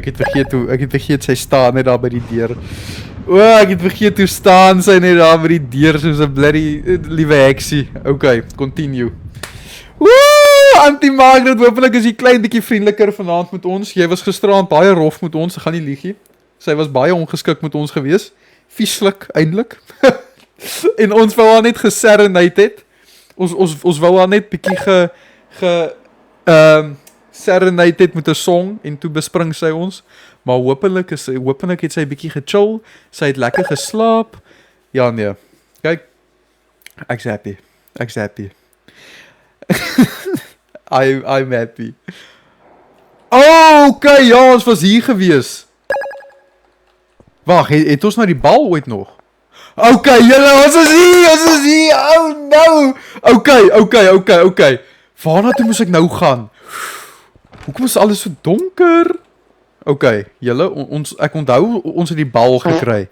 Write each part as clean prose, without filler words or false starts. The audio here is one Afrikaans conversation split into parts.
Ek het vergeet sy staan net daar by die deur. O, ek het vergeet hoe staan sy net daar by die deur soos 'n bloody liewe heksie. Okay, continue. Woe, Auntie Margaret, hopelik is jy klein bietjie vriendeliker vanaand met ons. Jy was gisteraand baie rof met ons, ek gaan nie liegie. Sy was baie ongeskik met ons gewees. Vieslik eintlik. En ons wou haar net geserenade het. Ons wou haar net bietjie serenade het met 'n song en toe bespring sy ons. Maar hopelik het sy bietjie gechill. Sy het lekker geslaap. Ja nee. Kyk, ek's happy. I'm happy. Oh, okay, ja, ons was hier gewees. Wag, het ons nou die bal ooit nog? Okay, julle, ons is hier. Oh no. Okay. Waarna toe moes ek nou gaan? Hoekom is alles so donker? Okay, julle, ek onthou ons het die bal gekry.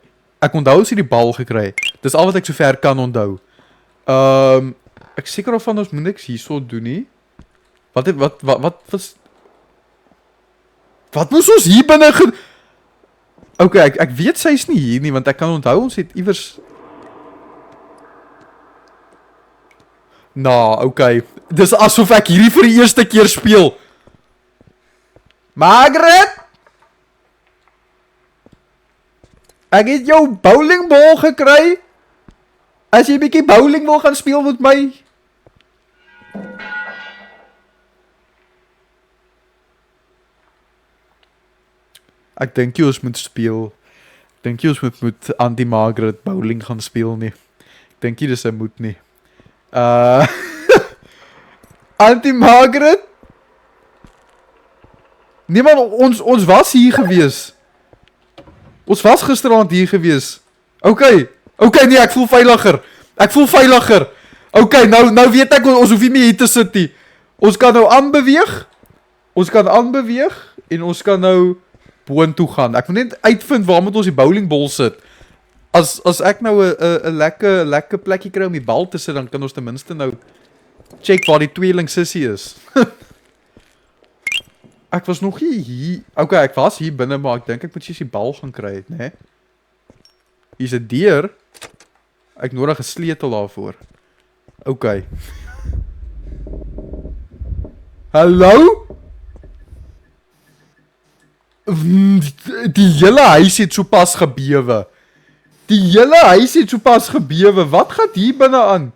Dis al wat ek sover kan onthou. Ek seker of van ons moet niks hierso doen nie. Wat moes ons hier binne Okay, ek weet sy is nie hier nie, want ek kan onthou ons het iewers... Okay. Dis asof ek hierdie vir die eerste keer speel. Margaret? Ek het jou bowlingbal gekry. As jy bietjie bowling wil gaan speel met my. Ek dink jy ons moet speel. Ek dink jy ons moet Auntie Margaret bowling gaan speel nie. Ek dink jy dis 'n moet nie. Auntie Margaret? Nee man, ons was hier gewees. Ons was gisteraand hier gewees. Okay, nee, ek voel veiliger. Okay, nou weet ek ons hoef nie meer hier te sit nie. Ons kan nou aanbeweeg. En ons kan nou boontoe gaan. Ek moet net uitvind waar moet ons die bowlingbal sit. As ek nou 'n lekker plekkie kry om die bal te sit, dan kan ons ten minste nou check waar die tweeling sussie is. Ek was nog nie hier. Okay, ek was hier binne, maar ek dink ek moet eers die bal gaan kry, né? Hier's 'n deur. Ek nodig 'n sleutel daarvoor. Okay. Hallo? Die hele huis het sopas gebewe. Wat gaan hier binne aan?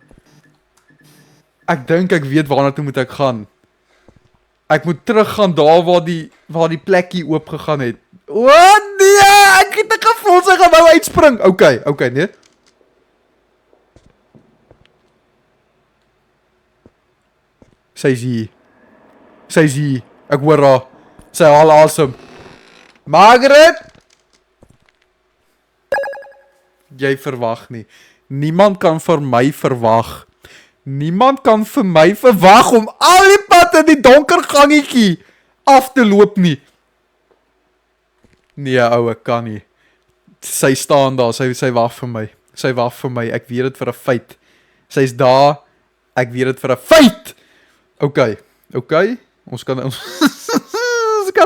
Ek dink ek weet waarna toe moet ek gaan. Ek moet teruggaan daar waar die plekkie oop gegaan het. O nee, ek het 'n gevoel sy gaan nou uitspring. Okay, nee. Sy is hier. Ek hoor haar. Sy haal asem. Margaret? Jy verwag nie. Niemand kan vir my verwag om al die pad in die donker gangetjie af te loop nie. Nee, ek kan nie. Sy staan daar, sy wag vir my. Ek weet dit vir 'n feit. Sy's daar. Ek weet dit vir 'n feit. Okay. Ons kan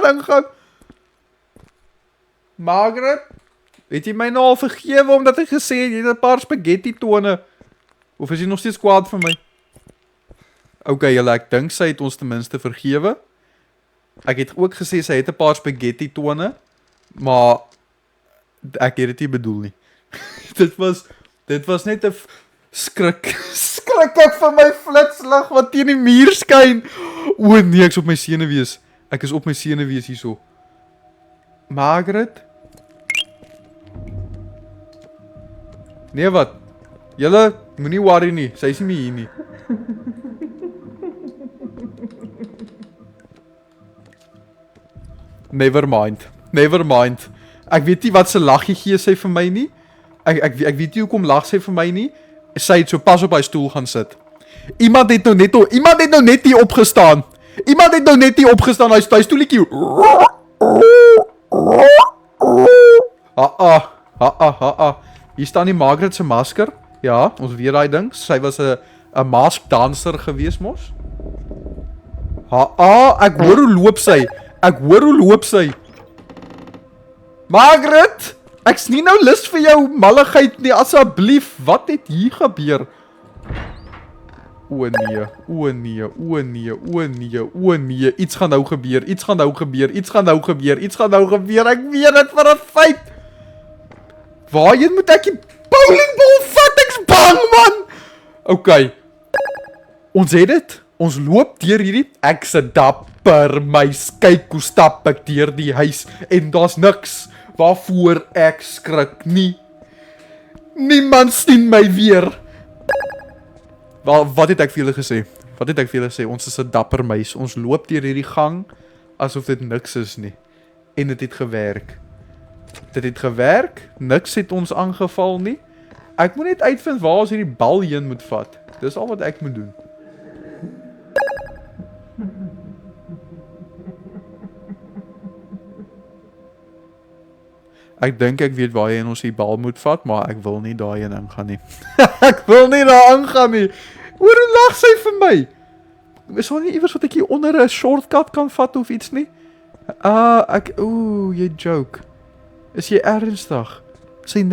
ingaan. Margaret? Het jy my nou al vergewe omdat ek gesê het jy het 'n paar spaghetti tone? Of is jy nog steeds kwaad vir my? Okay, julle, ek dink sy het ons ten minste vergewe. Ek het ook gesê sy het 'n paar spaghetti tone, maar ek het dit nie bedoel nie. dit was net 'n skrik ek vir my flitslig wat teen die muur skyn. O nee, ek is op my senuwees. Hierso. Margaret? Nee, wat? Julle, moenie worry nie. Sy is nie meer hier nie. Never mind. Ek weet nie wat se laggie gee sy vir my nie. Ek weet nie hoekom lag sy vir my nie. Sy het so pas op haar stoel gaan sit. Iemand het nou net hier opgestaan. Hy stoeltjie. Hier staan die Margaret se masker. Ja, ons weet daai ding. Sy was 'n mask danser gewees mos. Ek hoor hoe loop sy. Margaret! Ek's nie nou lus vir jou malligheid nie, asseblief. Wat het hier gebeur? O nee, o nee, o nee, o nee, o nee. Iets gaan nou gebeur, iets gaan nou gebeur, iets gaan nou gebeur, iets gaan nou gebeur. Ek weet dit vir 'n feit. Waarheen moet ek die bowlingbal vat? Ek's bang, man. Okay. Ons het dit. Ons loop deur hierdie. Ek's 'n dapper meis. Kyk hoe stap ek deur die huis en daar's niks waarvoor ek skrik nie. Niemand sien my weer. Wat het ek vir julle gesê? Wat het ek vir julle gesê? Ons is 'n dapper meis. Ons loop deur hierdie gang asof dit niks is nie. En dit het gewerk. Dit het gewerk. Niks het ons aangeval nie. Ek moet net uitvind waar ons hierdie bal heen moet vat. Dis al wat ek moet doen. Ek dink ek weet waarheen ons die bal moet vat, maar ek wil nie daarheen ingaan nie. Ek wil nie daar ingaan nie. Hoor hoe lag sy vir my. Is daar nie iewers wat ek hier onder 'n shortcut kan vat of iets nie? Jy joke. Is jy ernstig? Sy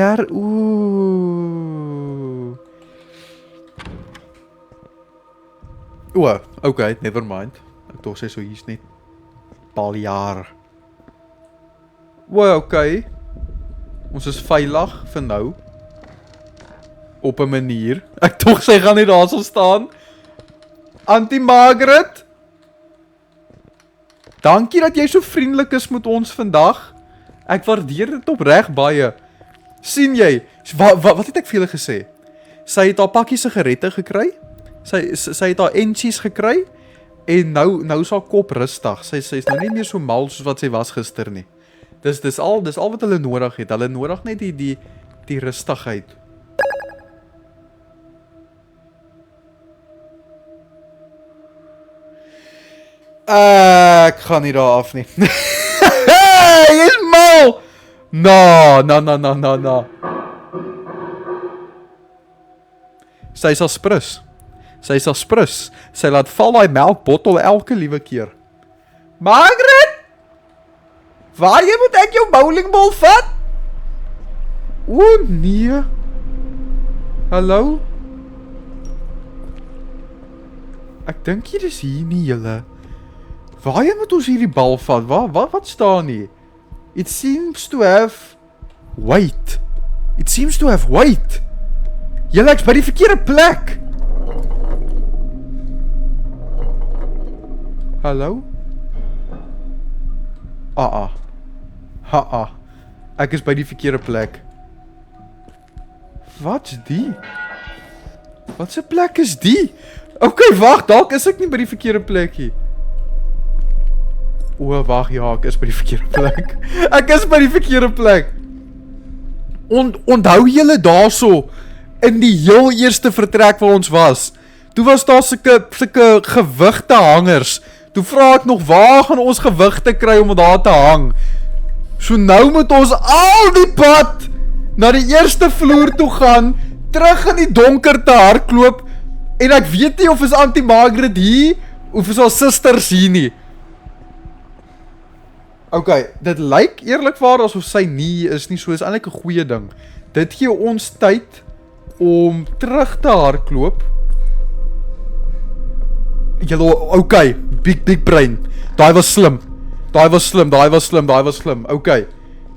okay, never mind. Ek dink sy so hier's net paar jaar. Okay. Ons is veilig vir nou. Op 'n manier. Ek dink sy gaan nie daar sal staan. Auntie Margaret. Dankie dat jy so vriendelik is met ons vandag. Ek waardeer dit opreg baie. Sien jy? Wat het ek vir julle gesê? Sy het haar pakkie sigarette gekry. Sy het haar entjies gekry. En nou is haar kop rustig. Sy is nou nie meer so mal soos wat sy was gister nie. Dis al wat hulle nodig het. Hulle nodig net die rustigheid. Ek gaan nie daar af nie. Jy is mal! No. Sy sal sprus. Sy laat val daai melkbottel elke liewe keer. Margaret! Waarheen moet ek jou bowlingbal vat? O nee. Hallo? Ek dink hier is hier nie julle. Waarheen moet ons hierdie bal vat? Wat staan hier? It seems to have weight. Julle, ek's by die verkeerde plek. Hallo? Ek is by die verkeerde plek. Wat's die? Wat se plek is die? Okay, wag, dalk is ek nie by die verkeerde plekkie. Wag, ja, ek is by die verkeerde plek. Ek is by die verkeerde plek. Onthou julle daarso in die heel eerste vertrek waar ons was. Toe was daar sulke gewigte hangers. Toe vra ek nog, waar gaan ons gewigte kry om daar te hang? So nou moet ons al die pad na die eerste vloer toe gaan, terug in die donker te hardloop, en ek weet nie of is Auntie Margaret hier, of is haar susters hier nie. Okay, dit lyk eerlikwaar asof sy nie is nie, so is eintlik 'n goeie ding. Dit gee ons tyd om terug te hardloop. Julle, okay, big brain. Daai was slim. Okay.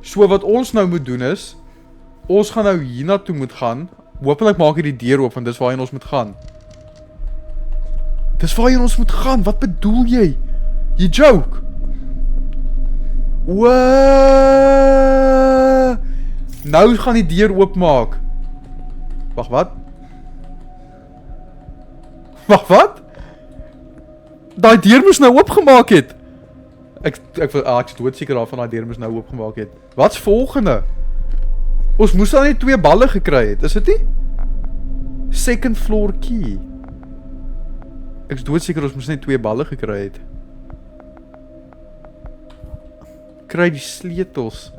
So wat ons nou moet doen is, ons gaan nou hiernatoe moet gaan. Hoopelik maak jy die deur oop, want dis waarheen ons moet gaan. Wat bedoel jy? You joke? Nou gaan die deur oopmaak. Wag, wat? Daai deur moes nou oopgemaak het. Ek is doodseker daarvan daai deur moes nou oopgemaak het. Wat's volgende? Ons moes dan net 2 balle gekry het, is dit nie? Second floor key. Ek is doodseker ons moes net 2 balle gekry het. Kry die sleutels.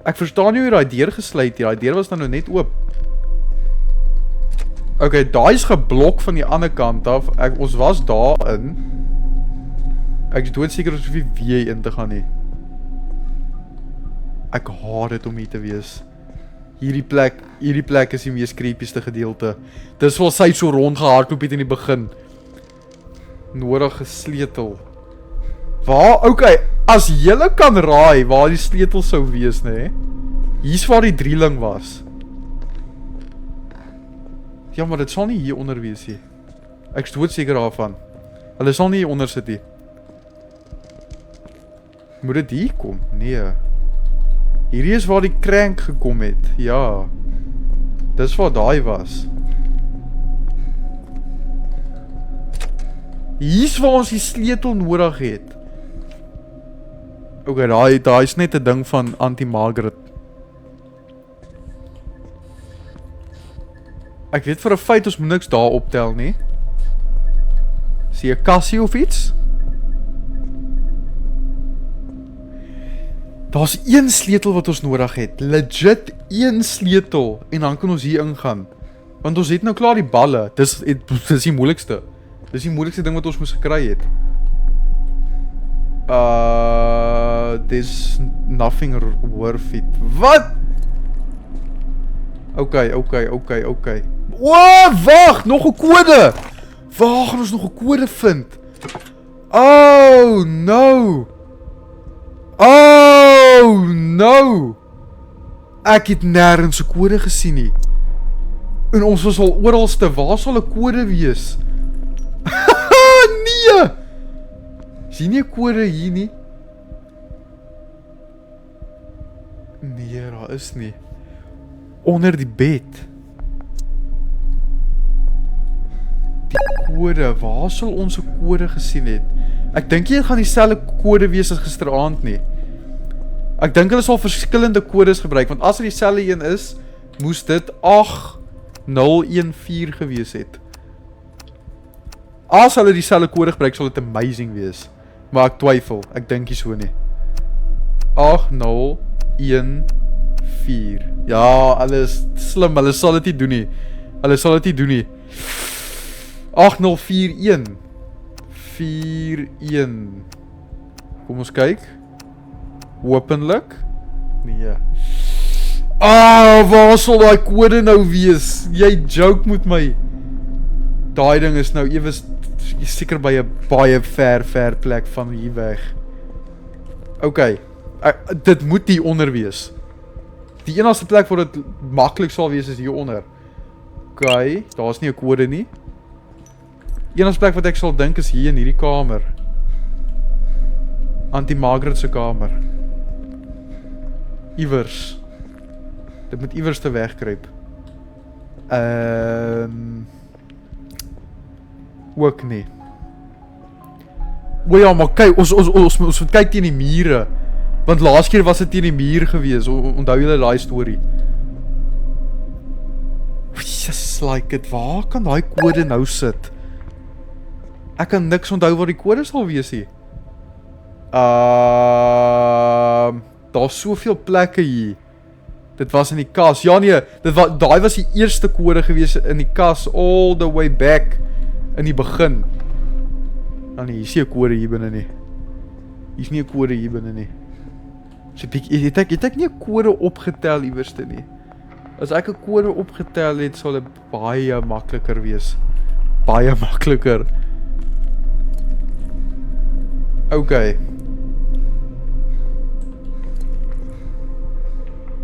Ek verstaan nie hoe daai deur gesluit het. Daai deur was nou net oop. Okay, daai is geblok van die ander kant af. Ons was daarin. Ek is doodseker ons hoef nie weer in te gaan nie. Ek haat dit om hier te wees. Hierdie plek is die mees creepyste gedeelte. Dis waar sy so rondgehardloop het in die begin. Nodige sleutel. Waar, okay, as julle kan raai waar die sleutel sou wees, nê? Hier's waar die drieling was. Ja, maar dit sal nie hier onder wees nie. Ek is doodseker daarvan. Hulle sal nie hier onder sit nie. Moet dit hier kom? Nee. Hierdie is waar die crank gekom het. Ja. Dis waar daai was. Hier's waar ons die sleutel nodig het. Okay, daai is net 'n ding van Anti-Margaret. Ek weet vir 'n feit ons moet niks daar optel nie. Sien jy 'n kassie of iets? Daar's een sleutel wat ons nodig het. Legit een sleutel en dan kan ons hier ingaan. Want ons het nou klaar die balle. Dis die moeilikste. Dis die moeilikste ding wat ons moes gekry het. There's nothing worth it. Wat? Okay. Wag, nog 'n kode. Waar gaan ons nog 'n kode vind? Oh no. Ek het nêrens 'n kode gesien nie. En ons was al oralste. Waar sal 'n kode wees? Nee. Sien nie 'n kode hier nie? Nee, daar is nie. Onder die bed. Die kode, waar sal ons 'n kode gesien het? Ek dink jy gaan dieselfde kode wees as gisteraand nie. Ek dink hulle sal verskillende kodes gebruik, want as dit dieselfde een is, moes dit 8014 gewees het. As hulle dieselfde kode gebruik, sal dit amazing wees. Maar ek twyfel, ek dink nie so nie. 8014. Ja, hulle is slim, hulle sal dit nie doen nie. 8041. 41. Kom ons kyk. Openlik. Nee. Waar sal daai kode nou wees? Jy joke met my. Daai ding is nou ewe seker by 'n baie ver plek van hier weg. Okay. Dit moet hier onder wees. Die enigste plek waar dit maklik sal wees is hier onder. Okay, daar's nie 'n kode nie. Enigste plek wat ek sal dink is hier in hierdie kamer. Anti-Margaret se kamer. Iewers. Dit moet iewers te wegkruip. Ook nie. O ja, maar kyk, ons moet kyk teen die mure. Want laas keer was dit teen die muur gewees. Onthou julle daai storie? Just like it. Waar kan daai kode nou sit? Ek kan niks onthou waar die kode sal wees nie. Daar's soveel plekke hier. Dit was in die kas. Ja nee, daai was die eerste kode gewees in die kas all the way back in die begin. Nou nee, hier is nie 'n kode hier binne nie. Hier's nie 'n kode hier binne nie. So het ek nie 'n kode opgetel iewerste nie. As ek 'n kode opgetel het, sal dit baie makliker wees. Baie makliker. Okay.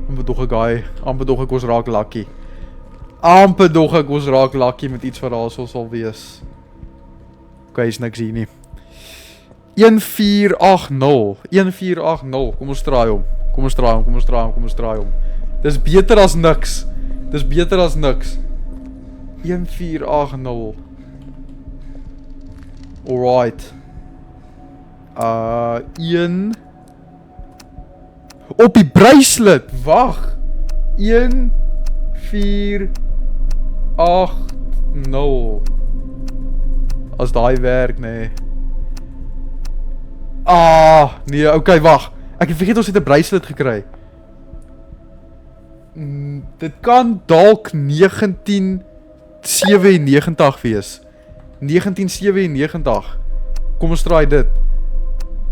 Amper dog ek ons raak lucky. Met iets wat daar sal wees. Okay, is niks hier nie. 1480. Kom ons draai hom. Dis beter as niks. 1480. Alright. 1 op die bracelet. Wag. 1480. As daai werk, nee. Nee, okay, wag. Ek het vergeet ons het 'n bracelet gekry. Dit kan dalk 1997 wees. 1997. Kom ons draai dit.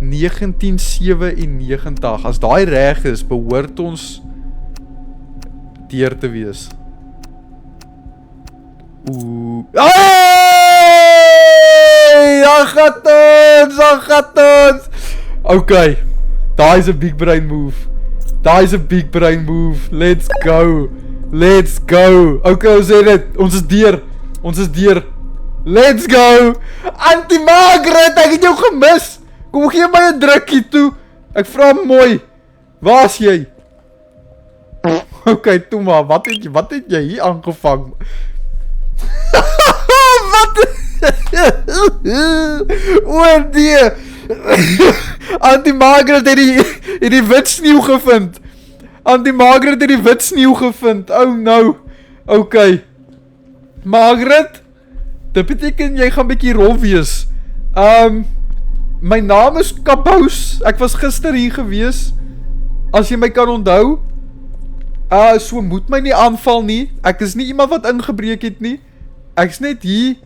1997. As daai reg is, behoort ons deur te wees. Oeh. Hey! Daar gaat ons! Okay. Daai is 'n big brain move. Let's go. Okay, ons sê dit. Ons is deur. Let's go. Auntie Margaret, ek het jou gemis. Kom gee my 'n drukkie toe. Ek vra mooi. Waar is jy? Okay, toe maar. Wat het jy hier aangevang? O nee. Auntie Margaret het die wit sneeu gevind. Oh no. Okay. Margaret, dit beteken jy gaan bietjie rof wees. My naam is Kabous. Ek was gister hier gewees. As jy my kan onthou. So moet my nie aanval nie. Ek is nie iemand wat ingebreek het nie. Ek's net hier.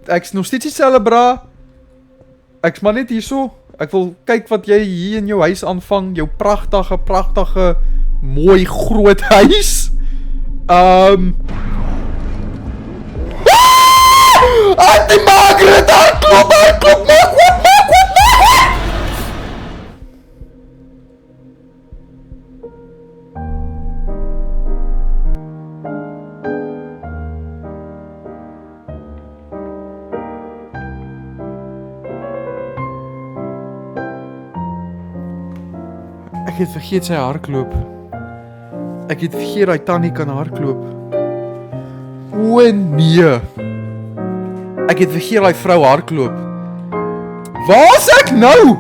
Ek's nog steeds dieselfde bra. Ek's maar net hierso. Ek wil kyk wat jy hier in jou huis aanvang. Jou pragtige, mooi groot huis. Auntie Margaret, hardloop, maak wat. Ek het vergeet sy hardloop. Ek het vergeet hy tannie kan hardloop. O nee. Ek het vergeet hy vrou hardloop. Waar is ek nou?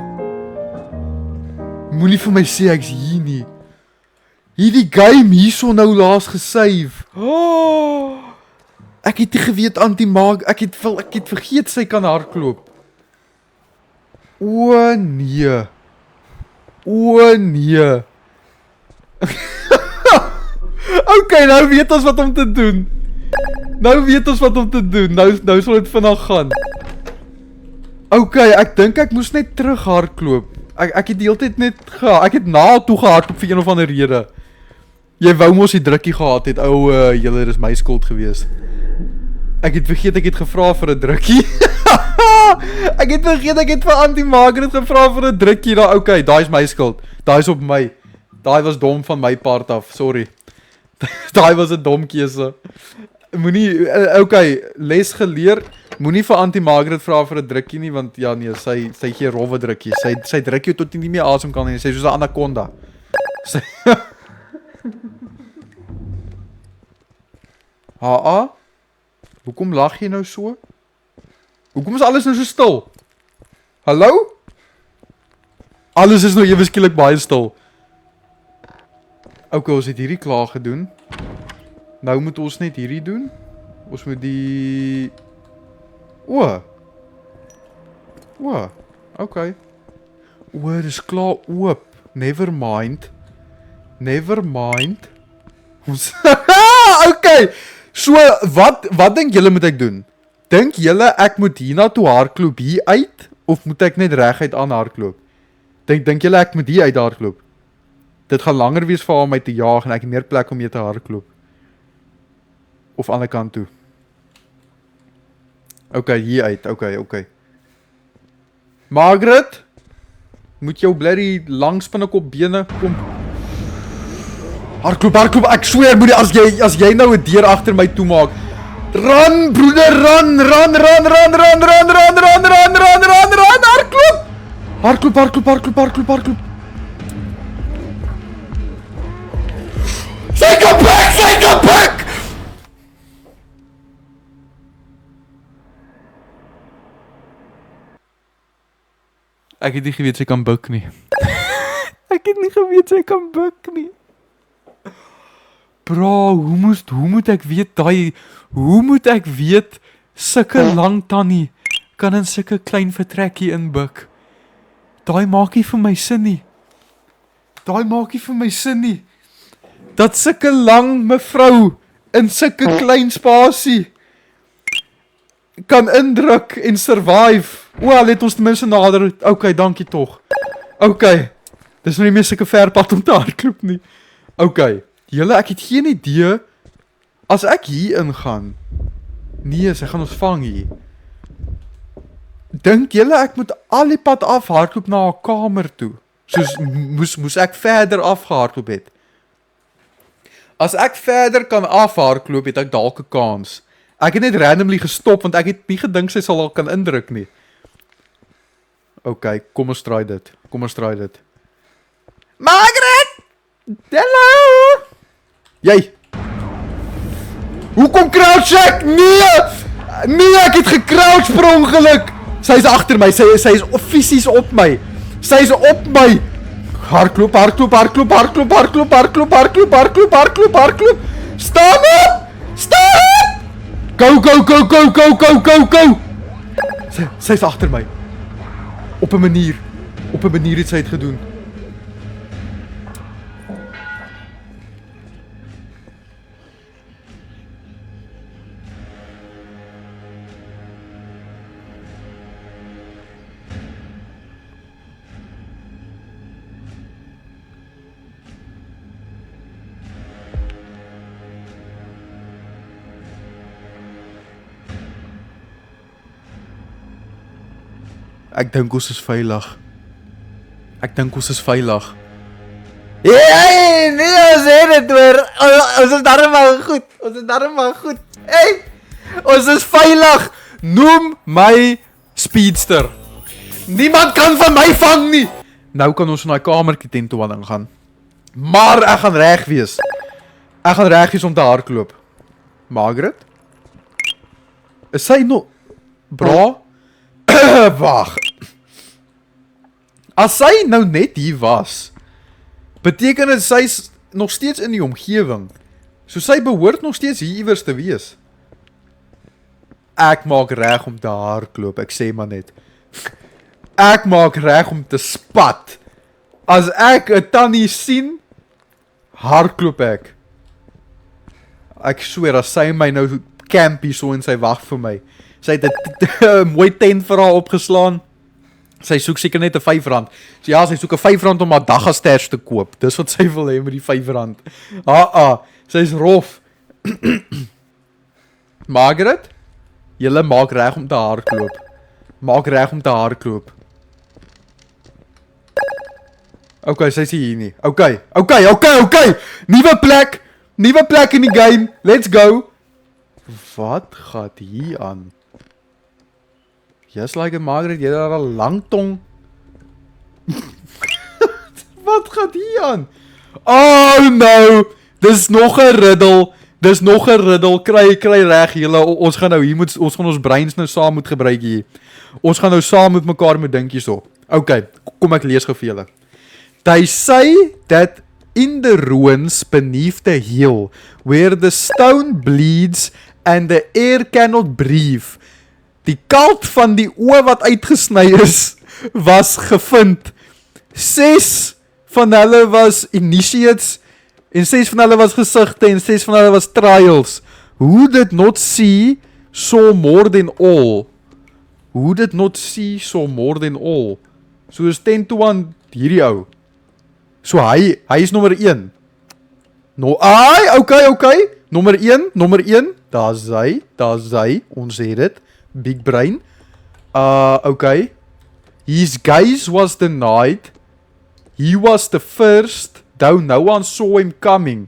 Moenie vir my sê ek's hier nie. Hierdie game hierso nou laas gesave. Oh, ek het nie geweet Auntie Margaret, ek het vergeet sy kan hardloop. O nee. Okay, nou weet ons wat om te doen. Nou sal dit vinnig gaan. Okay, ek dink ek moes net terug hardloop. Ek het die hele tyd net ek het na toe gehardloop vir een of ander rede. Jy wou mos die drukkie gehad het. Julle is my skuld gewees. Ek het vergeet ek het gevra vir 'n drukkie. Ek het vir Auntie Margaret gevra vir 'n drukkie. Okay, daai is my skuld. Daai is op my. Daai was dom van my part af. Sorry. Daai was 'n dom keuse. Moenie okay, les geleer. Moenie vir Auntie Margaret vra vir 'n drukkie nie want ja nee, sy gee rowwe drukkies. Sy druk jou tot jy nie meer asem kan nie. Sy is soos 'n anaconda. Hoekom lag jy nou so? Hoekom is alles nou so stil? Hallo? Alles is nou ewe skielik baie stil. Okay, ons het hierdie klaar gedoen. Nou moet ons net hierdie doen. Ons moet die... Okay. Dit is klaar oop. Never mind. Ons... Okay. So, wat dink julle moet ek doen? Dink julle ek moet hiernatoe hardloop hier uit? Of moet ek net reguit aan hardloop? Dink julle ek moet hier uit hardloop? Dit gaan langer wees vir haar om my te jaag en ek het meer plek om mee te hardloop. Of aan die kant toe. Okay, hier uit. Okay. Margaret, moet jou blerrie langs binnekop bene kom. Hardloop. Ek sweer moenie as jy nou 'n deur agter my toemaak. Run, broeder, run. Hardloop. Sy kom back. Ek het nie geweet sy kan buk nie. Bro, hoe moet ek weet hoe moet ek weet sulke lang tannie kan in sulke klein vertrekkie inbuk? Daai maak nie vir my sin nie. Dat sulke lang mevrou in sulke klein spasie kan indruk en survive. Wel, het ons ten minste nader. Okay, dankie tog. Okay. Dis nou nie meer sulke ver pad om te hardloop nie. Okay. Julle, ek het geen idee as ek hier ingaan. Nee, sy gaan ons vang hier. Dink julle ek moet al die pad af hardloop na haar kamer toe? Soos moes ek verder afgehardloop het. As ek verder kan afhardloop, het ek dalk 'n kans. Ek het net randomly gestop want ek het nie gedink sy sal al kan indruk nie. Okay, kom ons try dit. Margaret! Hallo! Jy! Hoekom crouch ek? Nee, ek het gecrouch per ongeluk. Sy is agter my. Sy is fisies op my. Sy is op my. Hardloop. Staan op! Go. Sy is agter my. Op 'n manier het sy het gedoen. Ek dink ons is veilig. Hey, nee, ons het dit hoor. Ons is darm maar goed. Hey, ons is veilig. Noem my speedster. Niemand kan van my vang nie. Nou kan ons na die kamertjie teen toe gaan. Maar ek gaan reg wees. Om te hardloop. Margaret? Is sy nog... Bra? Wag. As sy nou net hier was, beteken dit sy is nog steeds in die omgewing. So sy behoort nog steeds hier iewers te wees. Ek maak reg om te hardloop, ek sê maar net. Ek maak reg om te spat. As ek 'n tannie sien, hardloop ek. Ek sweer, as sy my nou camp hier so en sy wag vir my. Sy het 'n mooi tent vir haar opgeslaan. Sy soek seker net 'n R5. So ja, sy soek 'n R5 om haar daggasters te koop. Dis wat sy wil hê met die R5. Sy's rof. Margaret, julle maak reg om te hardloop. Okay, sy's hier nie. Okay. Nuwe plek in die game. Let's go. Wat gaan hier aan? Just like Margaret, jy het 'n lang tong. Wat gaan hier aan? Oh no! Dis nog 'n riddle. Kry reg julle. Ons gaan nou hier ons gaan ons breins nou saam moet gebruik hier. Ons gaan nou saam met mekaar moet dink hierso. Okay, kom ek lees gou vir julle. They say that in the ruins beneath the hill, where the stone bleeds and the air cannot breathe, die kalt van die oë wat uitgesny is, was gevind. 6 van hulle was initiates, en 6 van hulle was gesigte, en 6 van hulle was trials. Who did not see saw more than all. So is 10-1 hierdie ou. So hy is nommer 1. Okay. Nommer 1. Daar's hy. Ons het dit. Big brain. Okay. His gaze was denied. He was the first, though no one saw him coming.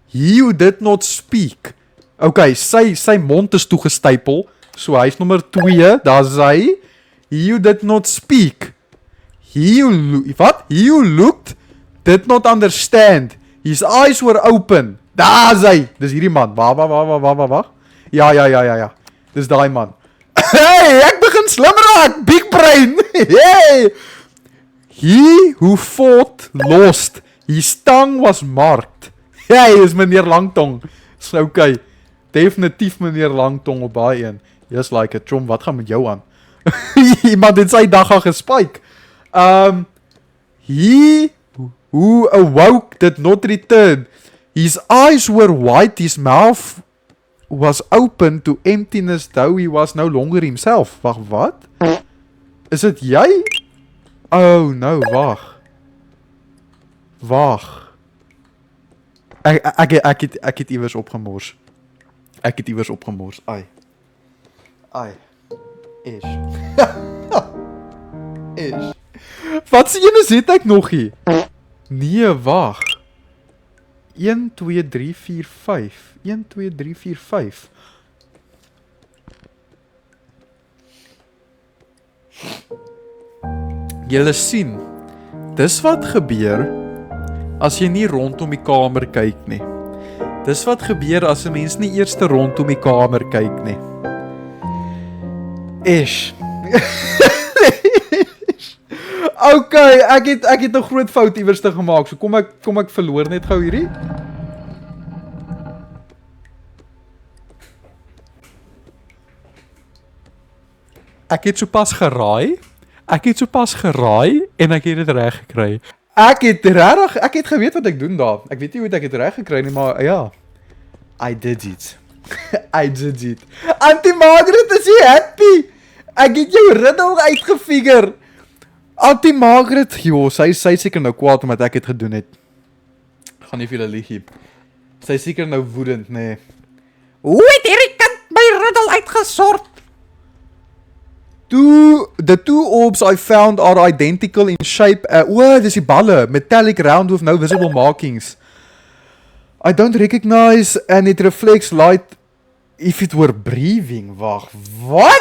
He who did not speak. Okay, sy mond is toegestapel. So hy's nommer 2. Daar's hy. He who did not speak. He who looked did not understand. His eyes were open. Daar's hy. Dis hierdie man. Wag. Ja. Dis daai man. Hey, ek begin slim raak. Big brain. Hey. He who fought lost. His tongue was marked. Hey, is meneer Langtong. Is okay. Definitief meneer Langtong op baie een. Just like it. Chom, wat gaan met jou aan? Iemand het sy dag al gespike. He who awoke did not return. His eyes were white, his mouth was open to emptiness, though he was no longer himself. Wag, wat? Is dit jy? Oh, nou, wag. Wag. Ek het iewers opgemors. Ai. Is. Is. Wat se ene sit ek nog hier? Nee, wag. 1 2 3 4 5. 1 2 3 4 5. Julle sien, dis wat gebeur as jy nie rondom die kamer kyk nie. Dis wat gebeur as 'n mens nie eers rondom die kamer kyk nie. Ish. Okay, ek het 'n groot fout iewers te gemaak. So kom ek verloor net gou hierdie. Ek het sopas geraai en ek het dit reg gekry. Ek het geweet wat ek doen daar. Ek weet nie hoe ek het reg gekry nie, maar ja. I did it. Auntie Margaret is jy happy? Ek het jou riddle uitgefigure. Auntie Margaret, joh, sy seker nou kwaad omdat ek het gedoen het. Gaan nie vir julle lieg hier. Sy seker nou woedend, nee. Hoe het hierdie kind my riddle uitgesort? The two orbs I found are identical in shape. Dis die balle. Metallic round with no visible markings. I don't recognize and it reflects light if it were breathing. Wag, wat?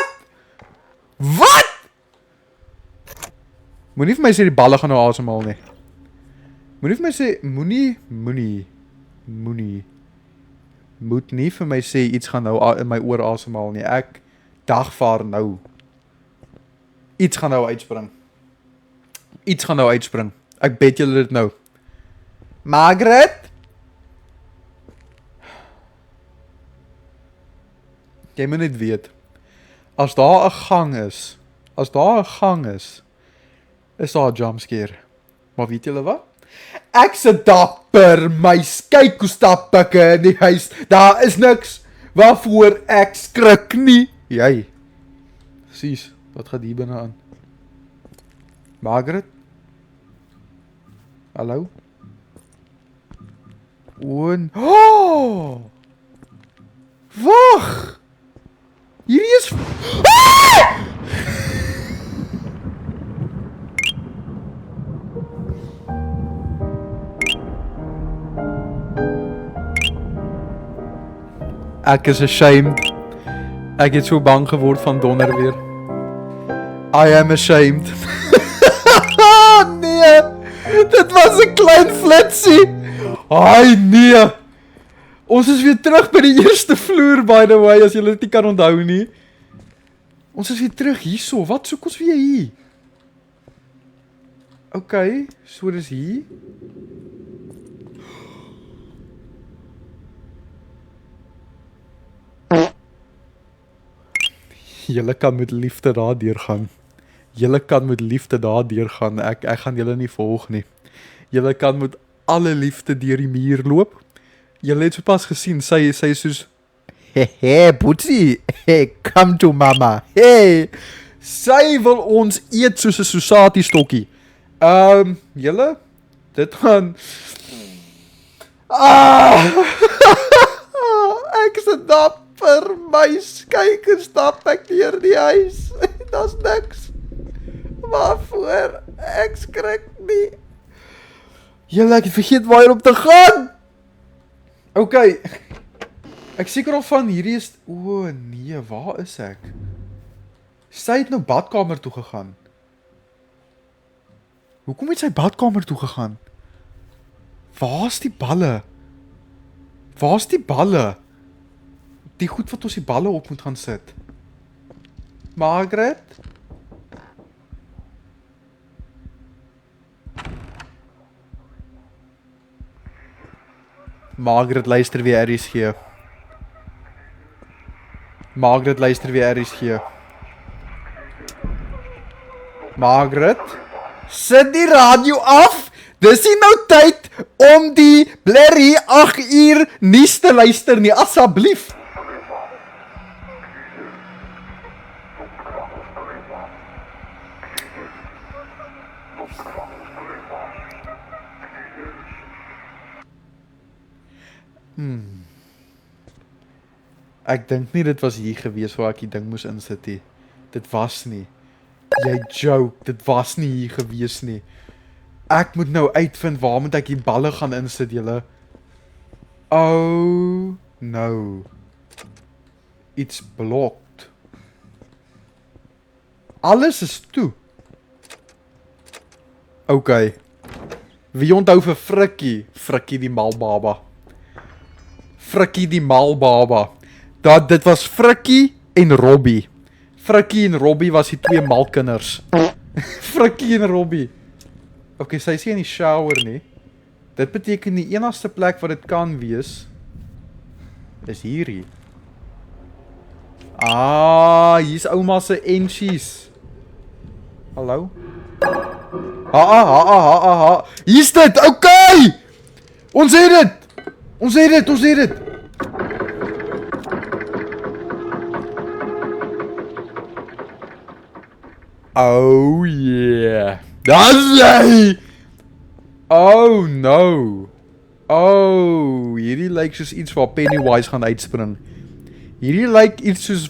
Moenie vir my sê die balle gaan nou asemhaal nie. Moenie vir my sê, moet nie vir my sê iets gaan nou in my oor asemhaal nie. Ek dagvaar nou. Iets gaan nou uitspring. Ek bet julle dit nou. Margaret? Jy moet net weet, as daar 'n gang is, is daar 'n jumpscare. Maar weet julle wat? Ek se dapper, mys, kyk hoe stap ek in die huis. Daar is niks waarvoor ek skrik nie. Jy. Presies. Wat gaat hier binne aan? Margaret? Hallo? Oh! Wag! Hierdie is... Ah! Ek is ashamed. Ek het so bang geword van donder weer. I am ashamed. Nee, dit was 'n klein flitsie. Ai nee. Ons is weer terug by die eerste vloer, by the way, as julle dit nie kan onthou nie. Ons is weer terug hierso. Wat soek ons weer hier? Okay, so dis hier. Julle kan met liefde daar deurgaan. Ek gaan julle nie volg nie. Julle kan met alle liefde deur die muur loop. Julle het sopas gesien, sy is soos hey, Boetsie, hey, come to mama. Hey, sy wil ons eet soos 'n Susati stokkie. Julle, dit gaan... Ek is 'n dapper mys, kyk en stap ek deur die huis. Daar's niks. Waarvoor? Ek skrik nie. Julle, ek het vergeet waar om te gaan. Okay. Ek seker al van hierdie is... O nee, waar is ek? Sy het nou badkamer toe gegaan. Hoekom het sy badkamer toe gegaan? Waar's die balle? Die goed wat ons die balle op moet gaan sit. Margaret? Margaret luister weer RSG. Margaret? Sit die radio af! Dis nie nou tyd om die blerrie 8 uur nuus te luister nie, asseblief! Ek dink nie dit was hier gewees waar ek die ding moes insit nie. Dit was nie. Jy joke, dit was nie hier gewees nie. Ek moet nou uitvind waar moet ek die balle gaan insit, julle. Oh, no. It's blocked. Alles is toe. Okay. Wie onthou vir Frikkie? Frikkie die malbaba. Frikkie die malbaba. Dit was Frikkie en Robbie. Frikkie en Robbie was die twee malkinders. Frikkie en Robbie. Okay, sy is nie in die shower nie. Dit beteken die enigste plek wat dit kan wees is hierdie. Ah, hier's ouma se enchies. Hallo? Ha. Hier's dit. Okay! Ons het dit. Oh yeah. Daar's hy. Oh no. Oh, hierdie lyk soos iets waar Pennywise gaan uitspring. Hierdie lyk iets soos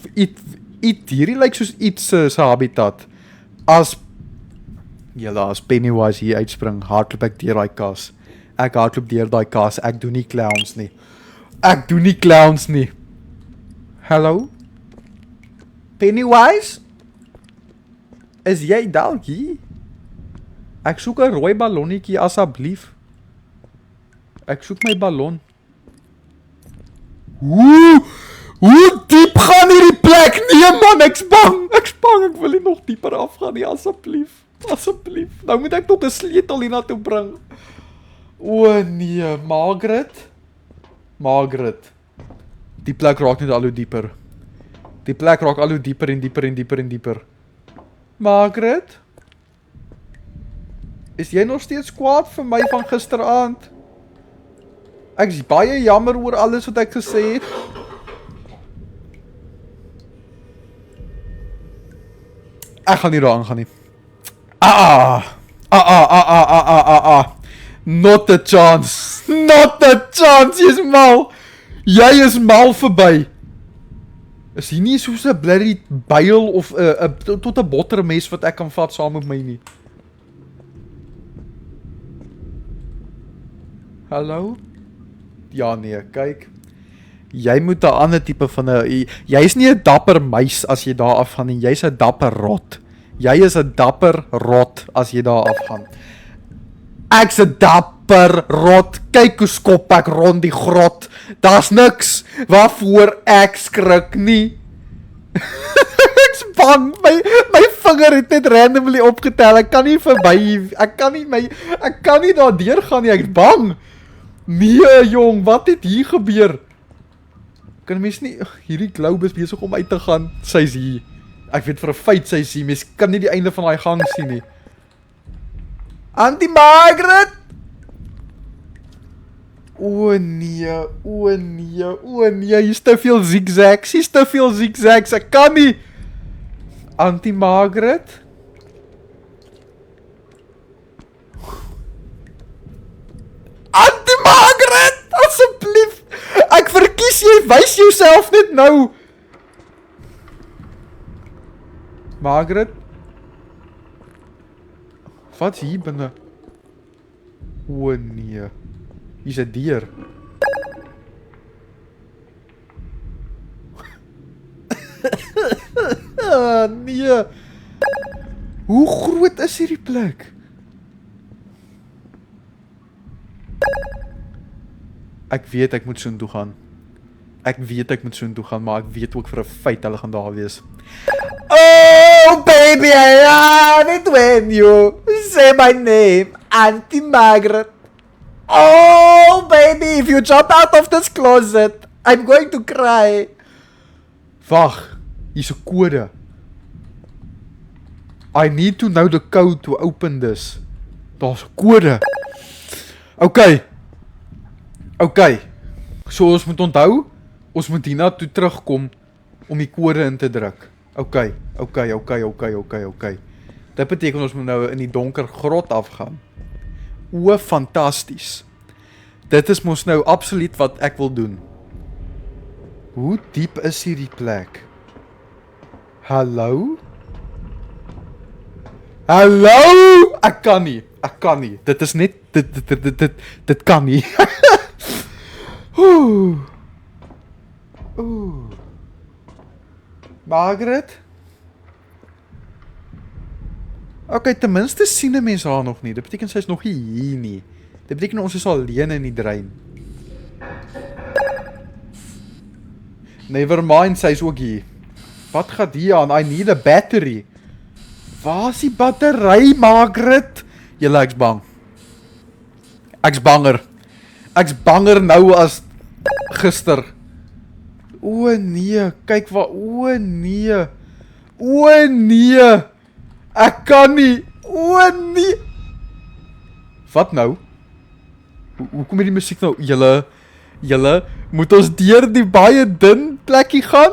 iets se habitat. As Pennywise hier uitspring, hardloop ek deur daai kas. Ek hardloop deur daai kas. Ek doen nie clowns nie. Hallo? Pennywise? Is jy dalk hier? Ek soek 'n rooi ballonnetjie asseblief. Ek soek my ballon. Hoe diep gaan hierdie plek? Nee man, ek's bang. Ek wil nie nog dieper afgaan nie, asseblief. Nou moet ek nog 'n sleutel hiernatoe bring. O nee, Margaret. Die plek raak net al hoe dieper. En dieper. Margaret? Is jy nog steeds kwaad vir my van gisteraand? Ek is baie jammer oor alles wat ek gesê het. Ek gaan nie daar aangaan nie. Not a chance, jy's mal. Jy is mal verby. Is hier nie soos 'n bloody byl of tot 'n bottermes wat ek kan vat saam met my nie? Hallo? Ja nee, kyk. Jy moet 'n ander tipe van 'n jy's nie 'n dapper muis as jy daar afgaan nie, jy's 'n dapper rot. Jy is 'n dapper rot as jy daar afgaan. Ek's 'n dapper rot. Kyk hoe skop ek rond die grot. Daar's niks waarvoor ek skrik nie. Ek's bang. My vinger het net randomly opgetel. Ek kan nie verby. Ek kan nie daar deur gaan nie. Ek's bang. Nee jong, wat het hier gebeur? Kan mens nie hierdie globe is besig om uit te gaan. Sy's hier. Ek weet vir 'n feit sy's hier. Mens kan nie die einde van daai gang sien nie. Auntie Margaret. O nee. Hier's te veel zigzags. Ek kan nie. Auntie Margaret. Auntie Margaret, asseblief. Ek verkies jy wys jouself net nou. Margaret. Wat's hier binne? O nee. Hier's 'n deur. Nee. Hoe groot is hierdie plek? Ek weet ek moet soontoe gaan. Maar ek weet ook vir 'n feit hulle gaan daar wees. Oh baby, I love it when you say my name, Auntie Margaret. Oh baby, if you jump out of this closet, I'm going to cry. Wag, hier's 'n kode. I need to know the code to open this. Daar's 'n kode. Okay. So ons moet onthou, ons moet hiernatoe terugkom om die kode in te druk. Okay. Dit beteken ons moet nou in die donker grot afgaan. O, fantasties. Dit is mos nou absoluut wat ek wil doen. Hoe diep is hierdie plek? Hallo? Hallo? Ek kan nie. Dit is net, dit kan nie. Oeh. Margaret? Okay, ten minste sien 'n mens haar nog nie. Dit beteken sy is nog nie hier nie. Dit beteken ons is alleen in die drein. Never mind, sy is ook hier. Wat gaan hier aan? I need a battery. Waar is die battery, Margaret? Julle, ek's bang. Ek's banger nou as gister. O nee, kyk wat. O nee. Ek kan nie. O nee. Wat nou? Hoe kom hierdie musiek nou? Julle, moet ons deur die baie dun plekkie gaan?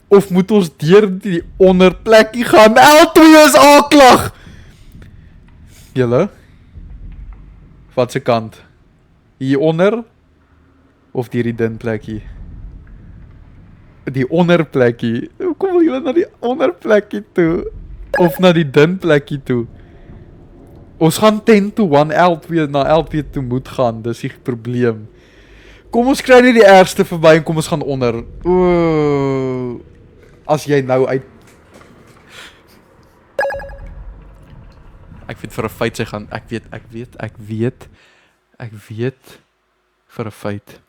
Of moet ons deur die onderplekkie gaan? L2 is aklag! Julle? Wat se kant? Hier onder? Of deur die dun plekkie? Die onderplekkie. Hoe kom julle na die onderplekkie toe? Of na die dun plekkie toe? Ons gaan 10 to 1 L2 na L2 toe moet gaan, dis die probleem. Kom ons kry net die ergste verby en kom ons gaan onder. As jy nou uit... Ek weet vir 'n feit sy gaan... Ek weet vir 'n feit.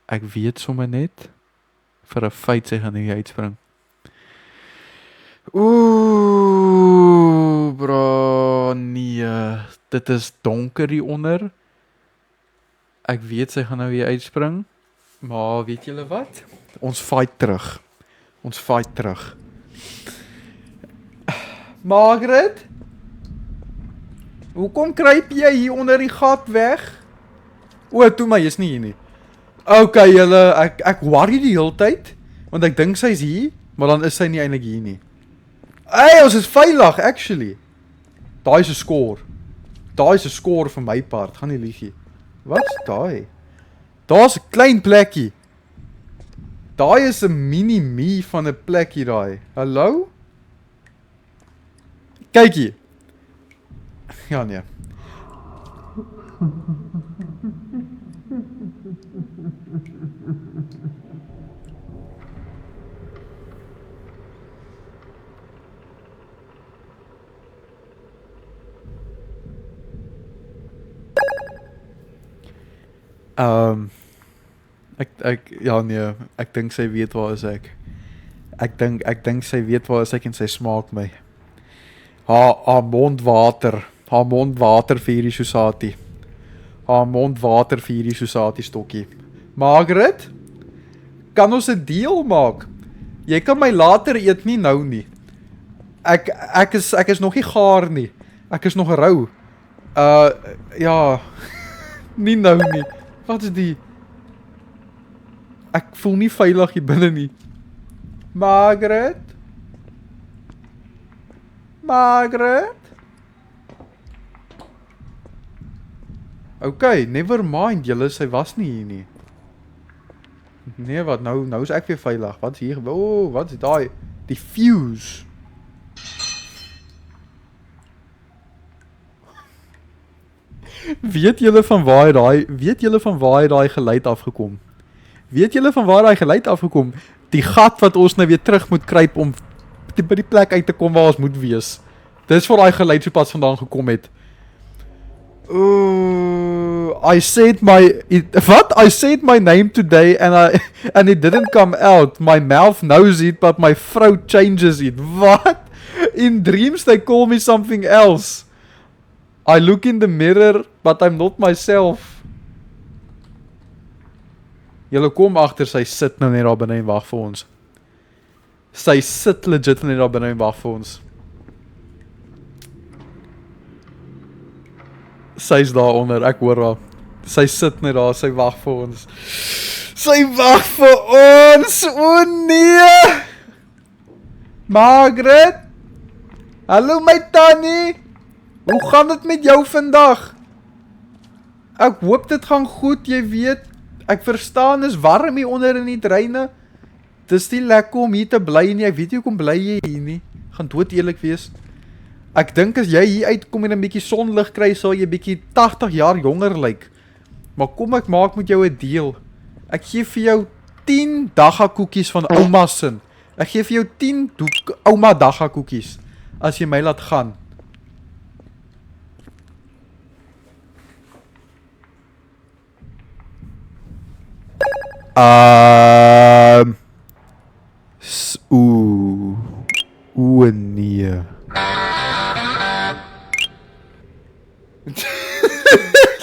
Ek weet sommer net vir 'n feit sy gaan nie uitspring. Bro, nee. Dit is donker hier onder. Ek weet sy gaan nou weer uitspring. Maar weet julle wat? Ons fight terug. Margaret? Hoekom kruip jy hier onder die gat weg? Toe my is nie hier nie. Okay, julle, ek worry die hele tyd, want ek dink sy's hier, maar dan is sy nie eintlik hier nie. Hey, ons is veilig, actually. Daai is 'n score. Daai is 'n score vir my part, gaan nie lieg. Wat's daai? Daar's 'n klein plekkie. Daai is 'n mini-me van 'n plekkie daai. Hallo? Kyk hier. Ja nee. Ek dink sy weet waar is ek. Ek dink sy weet waar is ek en sy smaak my. Haar mond water vir hierdie Susati. Haar mond water vir hierdie Susati stokkie. Margaret, kan ons 'n deal maak? Jy kan my later eet nie nou nie. Ek is nog nie gaar nie. Ek is nog rou. Ja. Nie nou nie. Wat is die? Ek voel nie veilig hier binne nie. Margaret? Okay, never mind, julle, sy was nie hier nie. Nee, wat nou is ek weer veilig. Wat is hier? Wat is daai? Die fuse. Weet julle van waar hy daai geluid afgekom? Die gat wat ons nou weer terug moet kruip om by die plek uit te kom waar ons moet wees. Dis waar daai geluid so pas vandaan gekom het. I said my name today and it didn't come out. My mouth knows it, but my throat changes it. What? In dreams they call me something else. I look in the mirror, but I'm not myself. Julle kom agter, sy sit nou net daar binne en wag vir ons. Sy sit legit net daar binne en wag vir ons. Sy's daar onder, ek hoor haar. Sy sit net daar, sy wag vir ons. O nee! Margaret? Hallo my tannie! Hoe gaan dit met jou vandag? Ek hoop dit gaan goed, jy weet. Ek verstaan, is warm hier onder in die treine. Dis nie lekker om hier te bly nie. Ek weet nie hoekom bly jy hier nie. Gaan dood eerlik wees. Ek dink as jy hier uitkom en 'n bietjie sonlig kry, sal jy bietjie 80 jaar jonger lyk. Maar kom ek maak met jou 'n deal. Ek gee vir jou 10 dagga koekies van ouma se. Ek gee vir jou 10 ouma dagga koekies as jy my laat gaan. Oeh nee.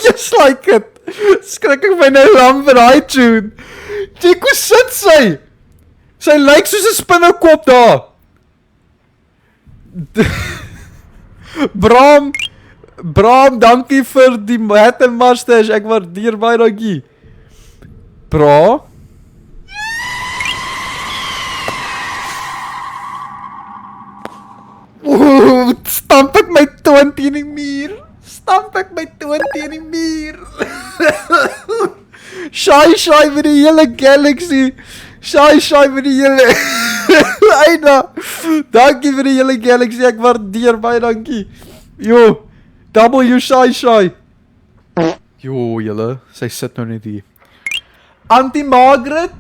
Just like it. Skrik ek my nou lam vir daai tune. Kyk hoe sit sy. Sy lyk soos 'n spinnekop daar. Bram, dankie vir die hat en mustache. Ek waardeer baie dankie. Bra. Stamp ek my toon teen die muur. Shy vir die hele galaxy. Shy vir die hele Eina. Dankie vir die hele galaxy. Ek waardeer baie dankie. Jo, W shy. Jo, julle, sy sit nou net hier. Auntie Margaret.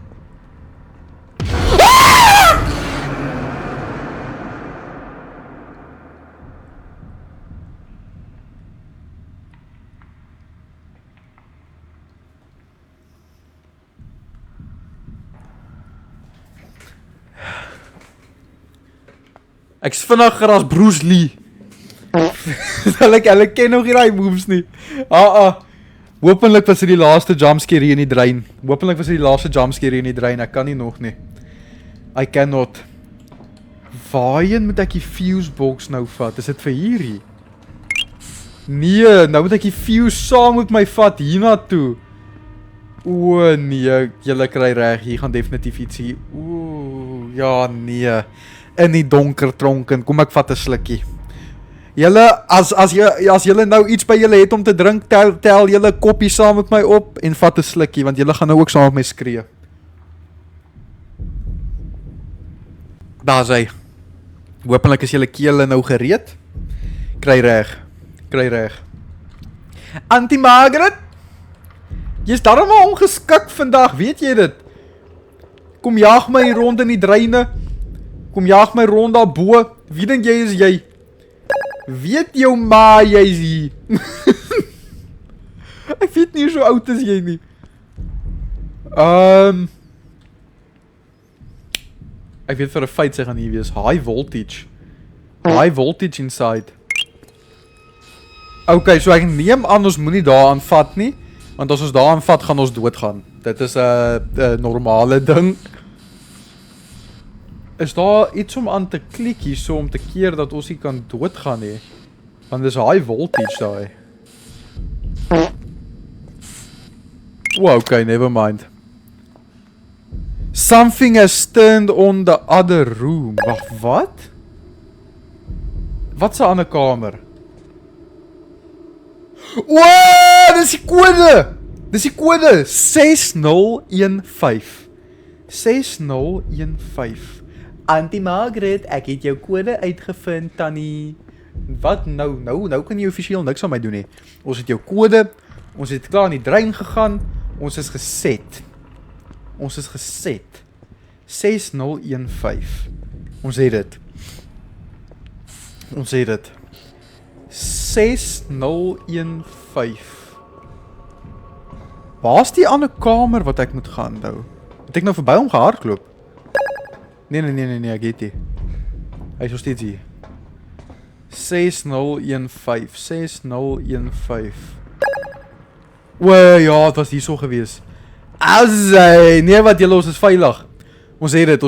Ek's vinniger as Bruce Lee. Hulle ken nog nie daai moves nie. Hopelik was dit die laaste jumpscare hier in die drein. Ek kan nie nog nie. I cannot. Waarheen moet ek die fuse box nou vat? Is dit vir hierdie? Nee, nou moet ek die fuse saam met my vat hiernatoe. O nee, julle kry reg, hier gaan definitief iets hier. Ooh, ja nee. In die donker tronken, kom ek vat 'n slukkie. Julle, as julle nou iets by julle het om te drink, tel julle koppie saam met my op en vat 'n slukkie, want julle gaan nou ook saam met my skree. Daar is hy. Hopelik is julle kele nou gereed. Kry reg. Auntie Margaret? Jy's darem maar ongeskik vandag, weet jy dit? Kom jaag my rond in die dreine. Kom jaag my rond daar bo. Wie dink jy is jy? Weet jou ma jy's hier. Ek weet nie so oud is jy nie. Ek weet vir 'n feit sy gaan hier wees. High voltage inside. Okay, so ek neem aan ons moenie daaraan vat nie, want as ons daaraan vat gaan ons doodgaan. Dit is 'n normale ding. Is daar iets om aan te klik hier so om te keer dat ons nie kan doodgaan nie? Want dis high voltage daai. Okay, never mind. Something has turned on the other room. Wag, wat? Wat 'n ander kamer? Wow, dis die kode! 6015. 6015. Auntie Margaret, ek het jou kode uitgevind, Tannie. Wat nou? Nou kan jy offisieel niks aan my doen nie. Ons het jou kode, ons het klaar in die drein gegaan, ons is geset. 6015. Ons het dit. 6015. Waar's die ander kamer wat ek moet gaan nou? Het ek nou verby hom gehardloop? Nee, ek het nie. Hy is nog steeds hier. 6015. O ja, het was hier so gewees. Asai, nee wat julle, ons is veilig. Ons het dit.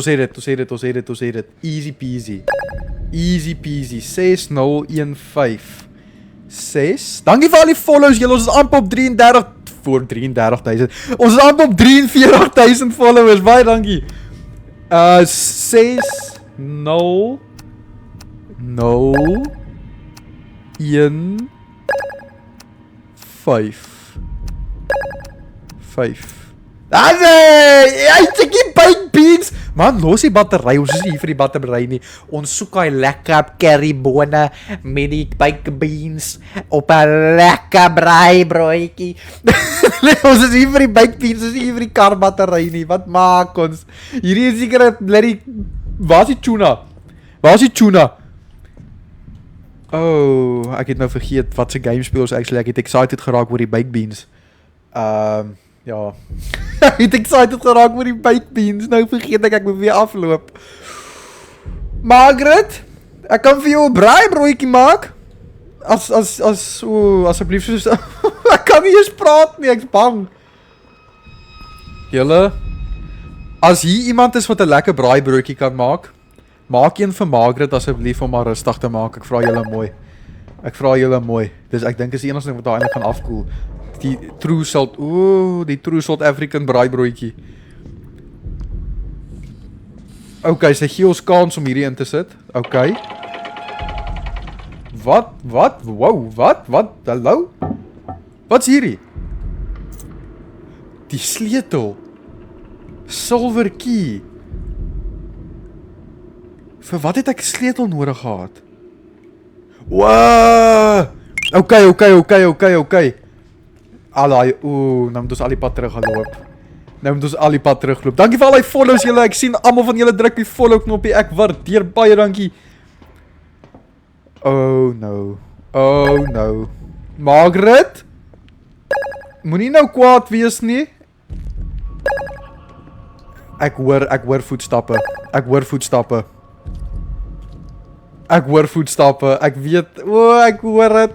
Easy peasy. 6015. 6. Dankie vir al die follows julle, ons is amper op 33 voor 33,000. Ons is amper op 43,000 followers. Baie dankie. 6 0 0 1 5. 5. Hey, chickie baked beans! Man, los die battery, ons is nie hier vir die battery nie. Ons soek hy lekker currybone met die baked beans op 'n lekker braaibroodjie. Ons is hier vir die baked beans, ons is nie hier vir die kar battery nie. Wat maak ons? Hierdie is seker 'n bloody... Waar is die tuna? Waar is die tuna? Oh, ek het nou vergeet wat se game speel ons actually. Ek het excited geraak oor die baked beans. Ja. Ek het excited geraak oor die baked beans. Nou vergeet ek moet weer afloop. Margaret, ek kan vir jou 'n braaibroodjie maak. Asseblief soos ek kan nie eens praat nie, ek's bang. Julle, as hier iemand is wat 'n lekker braaibroodjie kan maak, maak een vir Margaret asseblief om haar rustig te maak. Ek vra julle mooi. Ek vra julle mooi. Dis ek dink is die enigste ding wat haar eintlik gaan afkoel. Die True South African braaibroodjie. Okay, sy gee ons kans om hierdie in te sit. Okay. Wat? Wow, wat? Hallo? Wat's hierdie? Die sleutel. Silver key. Vir wat het ek 'n sleutel nodig gehad? Wow! Okay. Alai, nou moet ons al die pad terugloop. Dankie vir al die follows julle. Ek sien almal van julle druk die follow knoppie. Ek waardeer baie, dankie. Oh no. Margaret? Moenie nou kwaad wees nie. Ek hoor voetstappe. Ek weet, ek hoor dit.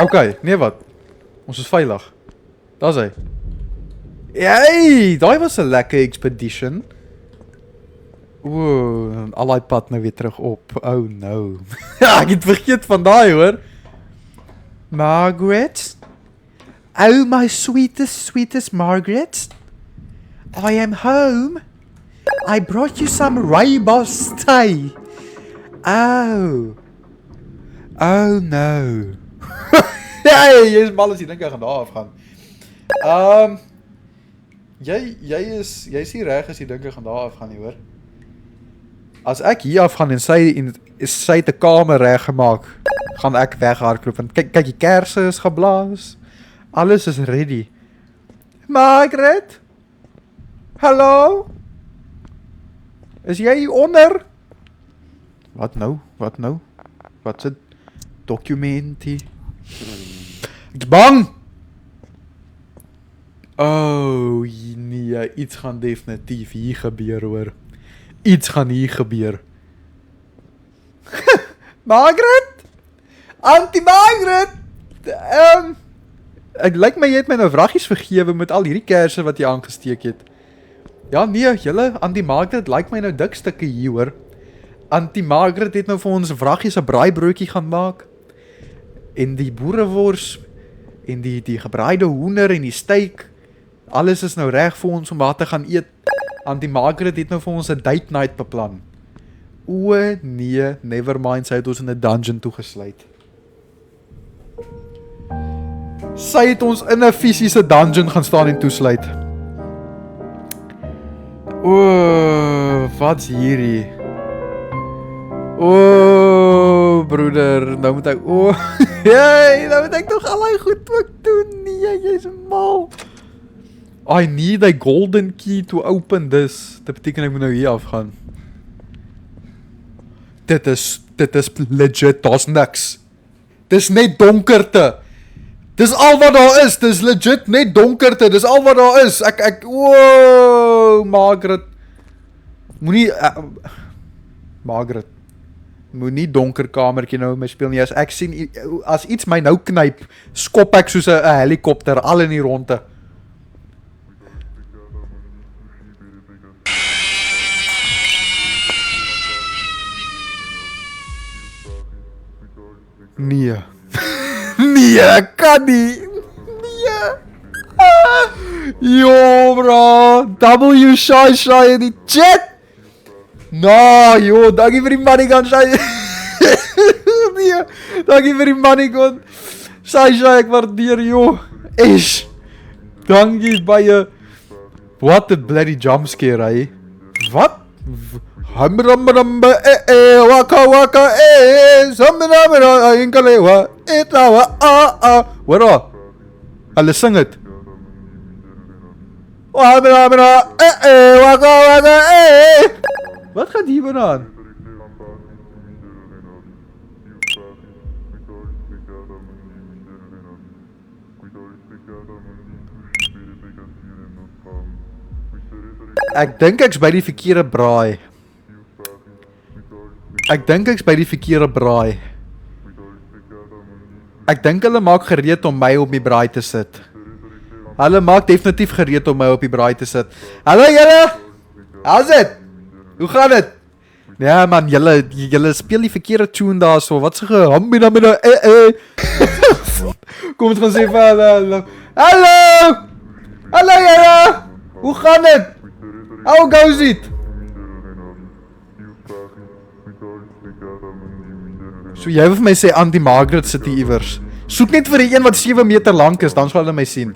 Okay, nee wat? Ons is veilig. Daar's hy. Hey, daai was 'n lekker expedition. Al die pad nou weer terug op. Oh no. Ek het vergeet van daai hoor. Margaret? Oh my sweetest Margaret. I am home. I brought you some rooibos tea. Oh no. Jy is mal as jy dink ek gaan daar afgaan. Jy is nie reg as jy dink ek gaan daar afgaan nie, hoor. As ek hier afgaan en sy het 'n kamer reggemaak, gaan ek weghardloop want kyk die kersse is geblaas. Alles is ready. Margaret? Hallo? Is jy hier onder? Wat nou? Wat se dokumentie? Ek's bang! Oh, nee, iets gaan definitief hier gebeur, hoor. Iets gaan hier gebeur. Margaret? Auntie Margaret? Ek lyk my jy het my nou vraggies vergewe met al hierdie kersse wat jy aangesteek het. Ja, nee, julle, Auntie Margaret lyk my nou dik stukke hier, hoor. Auntie Margaret het nou vir ons vraggies 'n braaibroodjie gaan maak. En die boerewors en die gebraaide hoender en die steak. Alles is nou reg vir ons om daar te gaan eet. Auntie Margaret het nou vir ons 'n date night beplan. O nee, never mind, sy het ons in 'n dungeon toegesluit. Sy het ons in 'n fisiese dungeon gaan staan en toesluit. O, wat's hierdie? O, broeder, nou moet ek nou moet ek tog al die goed ook doen. Nee, jy's mal. I need a golden key to open this. Dit beteken ek moet nou hier afgaan. Dit is legit, daar's niks. Dis net donkerte. Dis al wat daar is. Dis legit net donkerte. Dis al wat daar is. Wow, Margaret. Margaret. Moenie donker kamertjie nou met my speel nie. As ek sien, as iets my nou knyp, skop ek soos 'n helikopter al in die ronde. Nee. Nee, kan nie. Nee. Yo, bro. W shy in die chat. No, yo, dankie vir die money gun, shy. Nee, dankie vir die money gun. Shy, ek waardeer, yo. Ish. Dankie baie. What a bloody jump scare, hè? Wat? Hamramramba waka waka samramra inkalewa etawa Hoor hulle sing het. Hamramra waka waka Wat gaat hier vandaan? Ek dink ek's by die verkeerde braai. Ek dink hulle maak gereed om my op die braai te sit. Hulle maak definitief gereed om my op die braai te sit. Hallo julle! How's it? Hoe gaan dit? Ja man, julle speel die verkeerde tune daar so. Wat se gehambina met Kom ons gaan sê vir hulle. Hallo! Hallo julle! Hoe gaan dit? How goes it? So jy wil vir my sê Auntie Margaret sit hier iewers. Soek net vir die een wat 7 meter lank is, dan sal hulle my sien.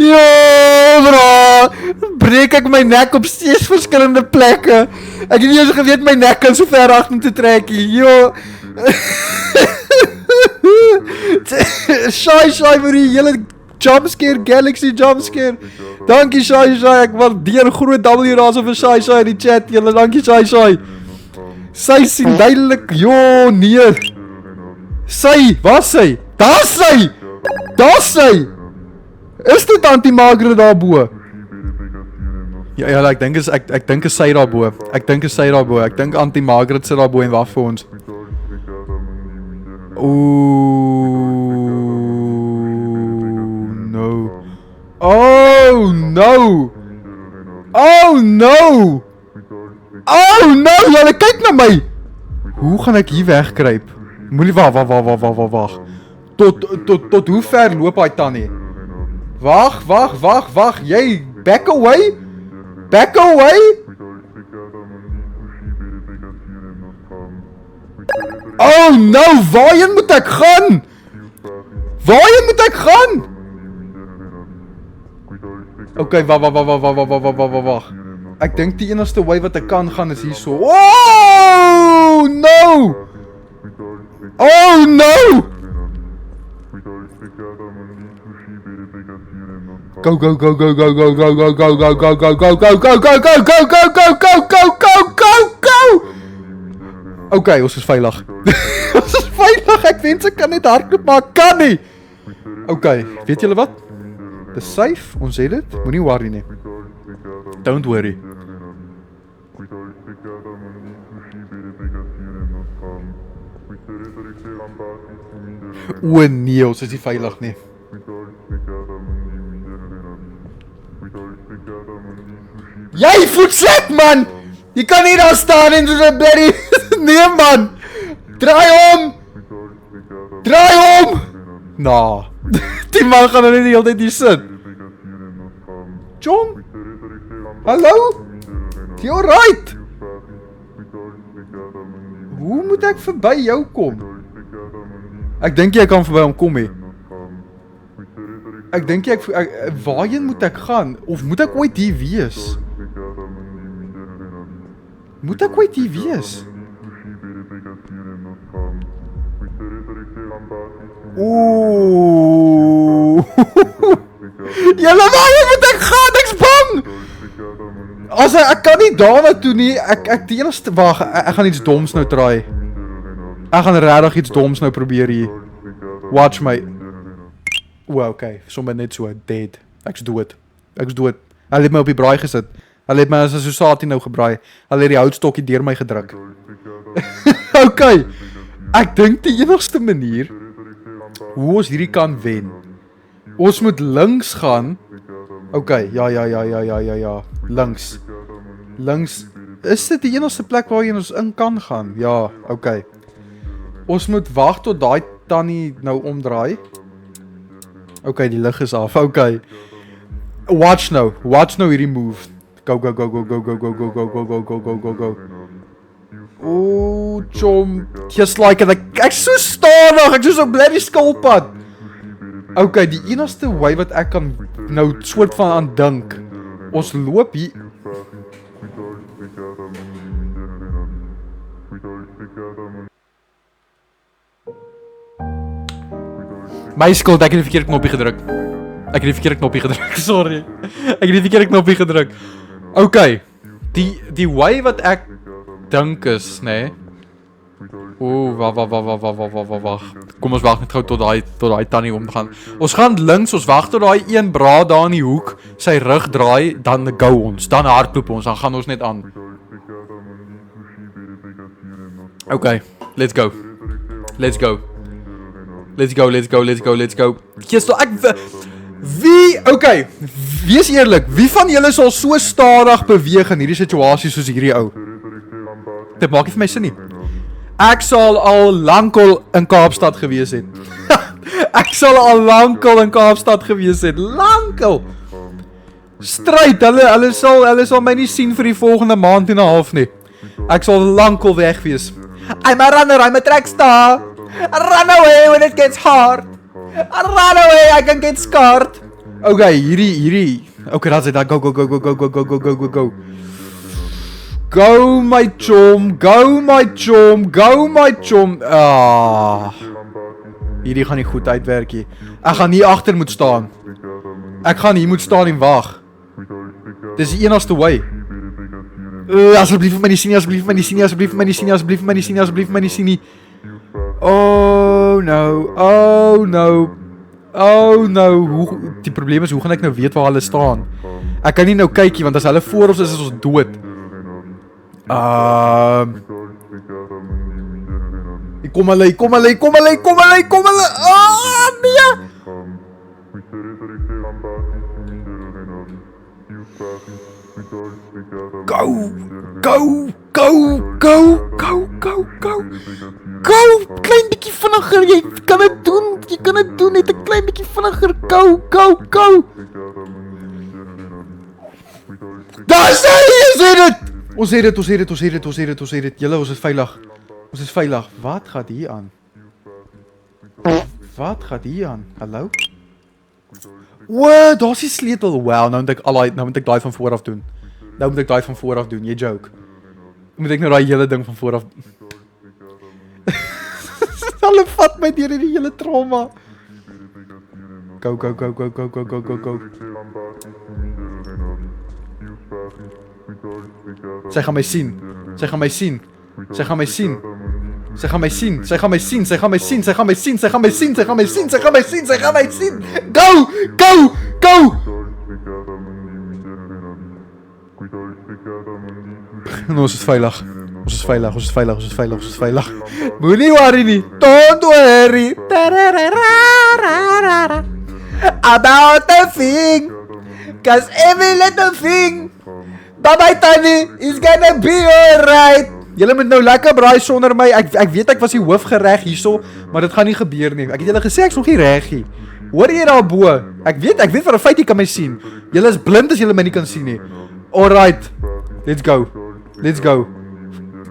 Ja, bro. Breek ek my nek op steeds verskillende plekke. Ek het nie eens geweet my nek kan so ver agter te trek hier. Jo. Shy vir die hele jumpscare, Galaxy jumpscare. Dankie Shy, ek waardeer groot W daar so vir Shy in die chat. Julle dankie Shy. Sy sien duidelik, jo nee. Sy, waar sy? Daar sy. Is dit Auntie Margaret daarbo? Ja, ek dink is sy daarbo. Ek dink Auntie Margaret sit daarbo en wag vir ons. Oh no, julle kyk na my. Hoe gaan ek hier wegkruip? Moenie wag. Tot hoe ver loop hy tannie? Wag, jy back away? Oh no, waarheen moet ek gaan? Okay, wag. Ek dink die enigste way wat ek kan gaan is hier so. Oh no! Go. Okay, ons is veilig. Ek wens ek kan net hardloop, maar ek kan nie. Okay, weet julle wat? Dis safe, ons het dit. Moenie worry nie. Don't worry. O nee, ons is nie veilig nie. Jy voetset man! Jy kan nie daar staan en soos 'n berry. Nee man! Draai om! Nou, die man gaan nou nie die hele tyd hier sit. John? Hallo? Jy alright? Hoe moet ek verby jou kom? Ek dink jy kan verby hom kom he. Ek dink waarheen moet ek gaan? Of moet ek ooit hier wees? Oeh. Julle waarheen moet ek gaan? Ek's bang. As ek kan nie daarna toe nie. Ek die enigste wag, ek gaan iets doms nou try. Ek gaan regtig iets doms nou probeer hier. Watch my. Okay, sommer net so dead. Ek's dood. Hulle het my op die braai gesit. Hulle het my as 'n sosatie nou gebraai. Hulle het die houtstokkie deur my gedruk. Okay. Ek dink die enigste manier hoe ons hierdie kan wen. Ons moet links gaan. Okay, ja. Links. Is dit die enigste plek waarheen ons in kan gaan? Ja, okay. Ons moet wag tot daai tannie nou omdraai. Okay, die lig is af. Okay. Watch nou hierdie move. Go, go, go, go, go, go, go, go, go, go, go, go, go, go, go. Ooh, chom. Just like it. Ek so stadig. Ek so bly die skilpad. Okay, die enigste way wat ek kan nou soort van aan dink. Ons loop hier. My skuld, ek het die verkeerde knoppie gedruk. Sorry. Ek het die verkeerde knoppie gedruk. Okay. Die way wat ek dink is, nê. Ooh, wag. Kom ons wag net gou tot daai tannie omgaan. Ons gaan links, ons wag tot daai een bra daar in die hoek sy rug draai, dan go ons, dan hardloop ons, dan gaan ons net aan. Okay, let's go. Gister, okay, wees eerlik, wie van julle sal so stadig beweeg in hierdie situasie soos hierdie ou? Dit maak nie vir my sin nie. Ek sal al lankal in Kaapstad gewees het. Lankal. Stryd, hulle sal my nie sien vir die volgende maand en 'n half nie. Ek sal lankal weg wees. I'm a runner, I'm a track star. I run away when it gets hard. I run away, I can get scarred. Okay, hierdie. Okay, that's it. Go. Go my chom. Hierdie gaan nie goed uitwerk nie. Ek gaan hier agter moet staan. Ek gaan hier moet staan en wag. Dis die enigste way. Asseblief my nie sien nie. Oh no. Die probleem is, hoe gaan ek nou weet waar hulle staan? Ek kan nie nou kykie, want as hulle voor ons is ons dood. Kom hulle. Nee. Go, klein bietjie vinniger, jy kan dit doen, net 'n klein bietjie vinniger, go. Daar sê dit! Ons het dit, julle, ons is veilig. Wat gaat hier aan? Hallo? Wow, daar's die sleutel. Wow, nou moet ek daai van voor af doen. Jy joke. Moet ek nou daai hele ding van voor af doen? Hulle vat my deur die hele trauma. Go. Sy gaan my sien. Go. Ons is veilig. Moenie worry nie. Don't worry. About a thing. 'Cause every little thing. Bye Tannie, is gonna be alright. Julle moet nou lekker braai sonder my. Ek weet ek was die hoofgereg hierso, maar dit gaan nie gebeur nie. Ek het julle gesê ek's nog nie reg nie. Hoor jy daar bo? Ek weet vir 'n feit jy kan my sien. Julle is blind as julle my nie kan sien nie. Alright. Let's go.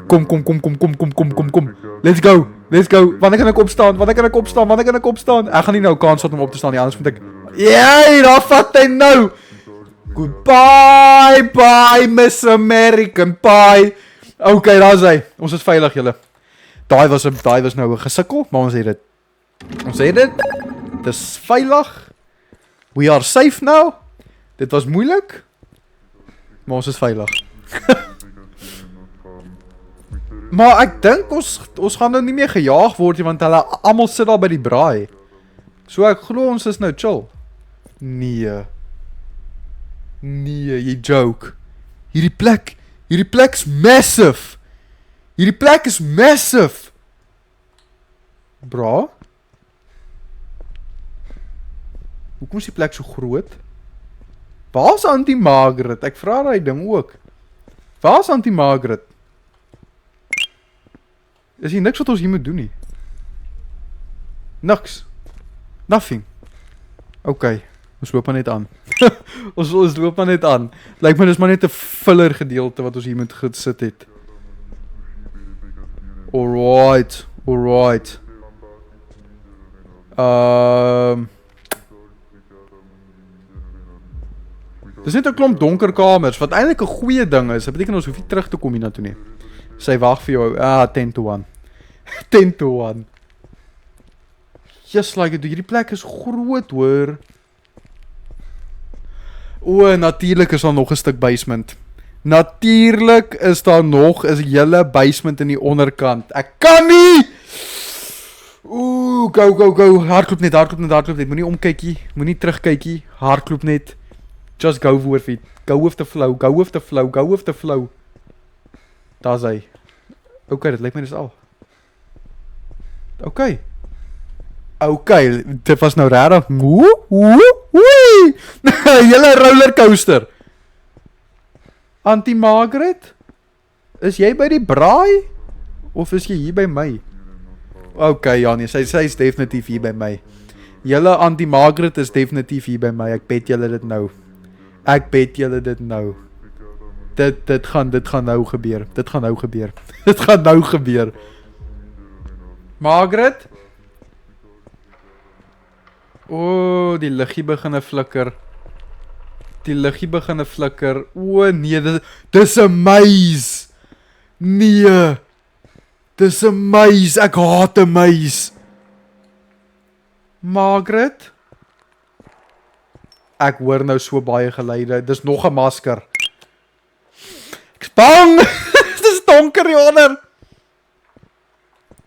Kom. Let's go. Wanneer kan ek opstaan? Ek gaan nie nou kans vat om op te staan nie, anders moet ek. Jee, daar vat hy nou. Goodbye, Miss American Pie. Okay, daar's hy. Ons is veilig, julle. Daai was nou 'n gesukkel, maar ons het dit. Dis veilig. We are safe now. Dit was moeilik, maar ons is veilig. Maar ek dink ons gaan nou nie meer gejaag word nie, want hulle almal sit daar by die braai. So ek glo ons is nou chill. Nee, jy joke. Hierdie plek is massive. Bra? Hoekom is die plek so groot? Waar's Auntie Margaret? Ek vra daai ding ook. Waar's Auntie Margaret? Is hier niks wat ons hier moet doen nie? Niks. Nothing. Okay. Ons loop maar net aan. ons loop maar net aan. Lyk my dis maar net 'n filler gedeelte wat ons hier moet gesit het. Alright. Dis net 'n klomp donker kamers wat eintlik 'n goeie ding is. Dit beteken ons hoef nie terug te kom hiernatoe nie. Sy wag vir jou. 10 to 1. 10 to 1. Just like it. Hierdie plek is groot, hoor. O, natuurlik is daar nog 'n stuk basement. Natuurlik is daar nog 'n hele basement in die onderkant. Ek kan nie! Ooh, go. Hardloop net. Moenie omkykie, moenie terugkykie. Hardloop net. Just go for it. Go with the flow. Daar's hy. Okay, dit lyk my dis al. Okay, dit was nou regtig. Woei! Julle rollercoaster. Auntie Margaret? Is jy by die braai? Of is jy hier by my? Okay, ja nee, sy is definitief hier by my. Julle Auntie Margaret is definitief hier by my. Ek bet julle dit nou. Dit gaan nou gebeur. Dit gaan nou gebeur. Margaret? O, die liggie begin flikker. O nee, dis 'n muis. Nee. Dis 'n muis. Ek haat 'n muis. Margaret? Ek hoor nou so baie geluide. Dis nog 'n masker. Ek's bang. Dis donker hieronder.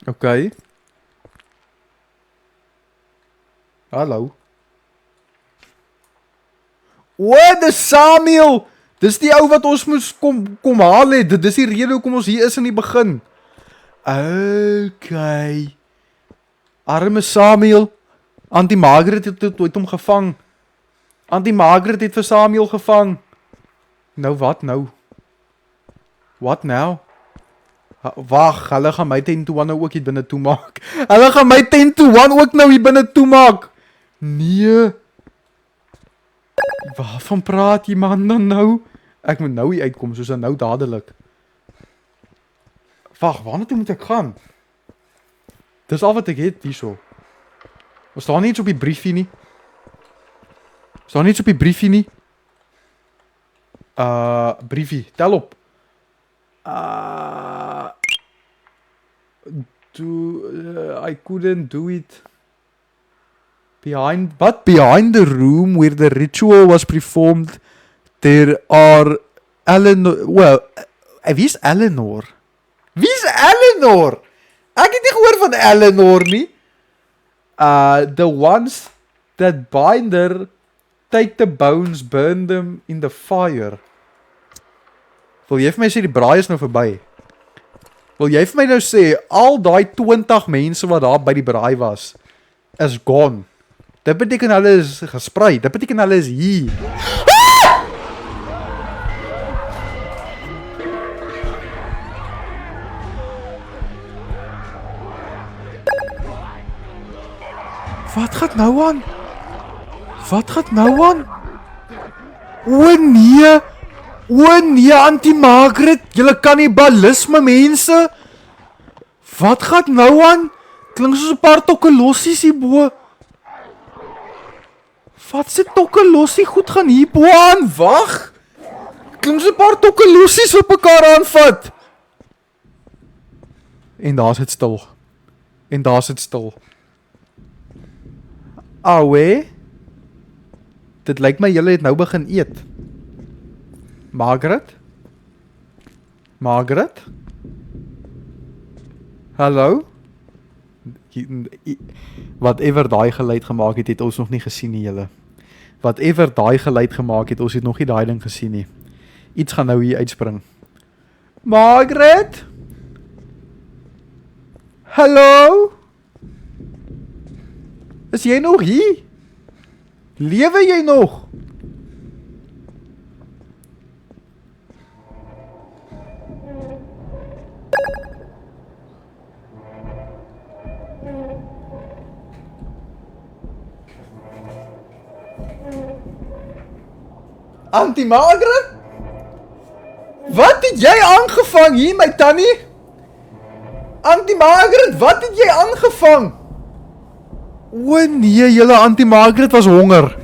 Okay. Hallo. O, dis Samuel. Dis die ou wat ons moes kom haal het. Dis die rede hoekom ons hier is in die begin. Okay. Arme Samuel. Auntie Margaret het hom gevang. Auntie Margaret het vir Samuel gevang. Nou wat nou? What now? Wag, hulle gaan my 10 to 1 nou ook hier binne toe maak. Hulle gaan my 10 to 1 ook nou hier binne toe maak. Nee. Waarvan praat jy man dan nou? Ek moet nou hier uitkom, soos nou dadelik. Wag, waarna toe moet ek gaan? Dis al wat ek het hierso. Was daar nie iets op die briefie nie? Briefie, tel op. I couldn't do it. Behind the room where the ritual was performed, there are Eleanor. Well, wie's Eleanor? Ek het nie gehoor van Eleanor nie. The ones that binder take the bones, burn them in the fire. Wil jy vir my sê die braai is nou verby? Wil jy vir my nou sê al daai 20 mense wat daar by die braai was is gone? Dit beteken hulle is gesprei. Dit beteken hulle is hier. Wat gaan nou aan? O nee, Auntie Margaret, julle kannibalisme mense. Wat gaan nou aan? Klink soos 'n paar tokkelossies hierbo. Wat se tokkelossie goed gaan hierbo aan? Wag. Klink soos 'n paar tokkelossies op mekaar aanvat. En daar's dit stil. Awe. Dit lyk my julle het nou begin eet. Margaret? Hallo? Whatever daai geluid gemaak het ons nog nie gesien nie julle. Whatever daai geluid gemaak het, ons het nog nie daai ding gesien nie. Iets gaan nou hier uitspring. Margaret? Hallo? Is jy nog hier? Lewe jy nog? Auntie Margaret? Wat het jy aangevang hier, my tannie? Auntie Margaret, wat het jy aangevang? O nee, julle Auntie Margaret was honger.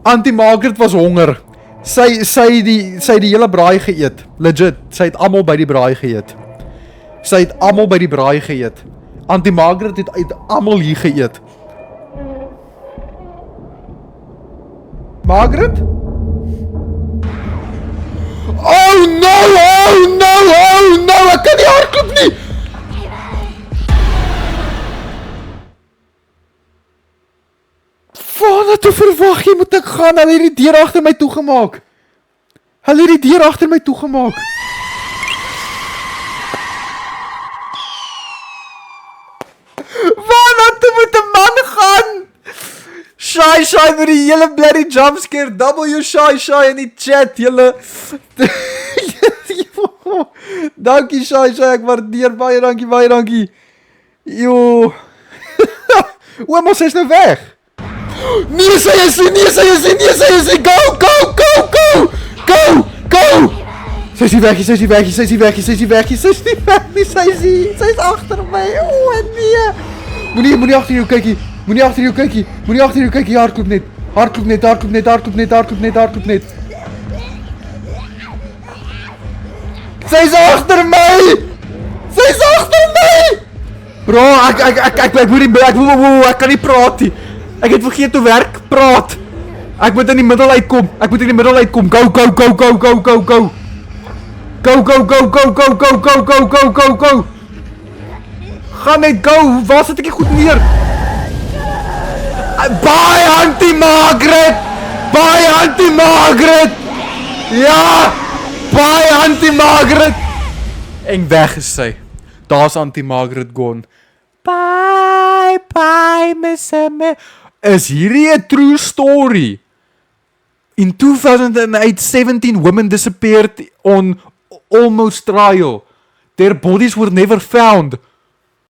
Auntie Margaret was honger. Sy het die hele braai geëet. Legit, sy het almal by die braai geëet. Sy het almal by die braai geëet. Auntie Margaret het almal hier geëet. Margaret? Oh no, oh no, oh no, ek kan nie hardloop nie. Waarna toe verwag jy moet ek gaan? Hulle het die deur agter my toegemaak. Hulle het die deur agter my toegemaak. Waarna toe moet 'n man gaan? Shy met die hele bloody jumpscare. W shy in die chat, julle. Dankie Shy, ek waardeer, baie dankie. Yo. O, maar sy is nou weg. Nee, sy is nie, go. Sy is weg, sy is agter my. O nee. Moenie agter jou kykie. Moenie agter jou kykie, hardloop net. Sy is agter my. Bro, ek kan nie praat nie. Ek het vergeet hoe werk praat. Ek moet in die middel uitkom. Go. Gaan net go. Waar sit ek die goed neer? Bye Auntie Margaret. Ja. Bye Auntie Margaret. En weg is sy. Daar's Auntie Margaret gone. Bye Miss Emma. Is hierdie 'n true story? In 2008, 17 women disappeared on almost trial. Their bodies were never found.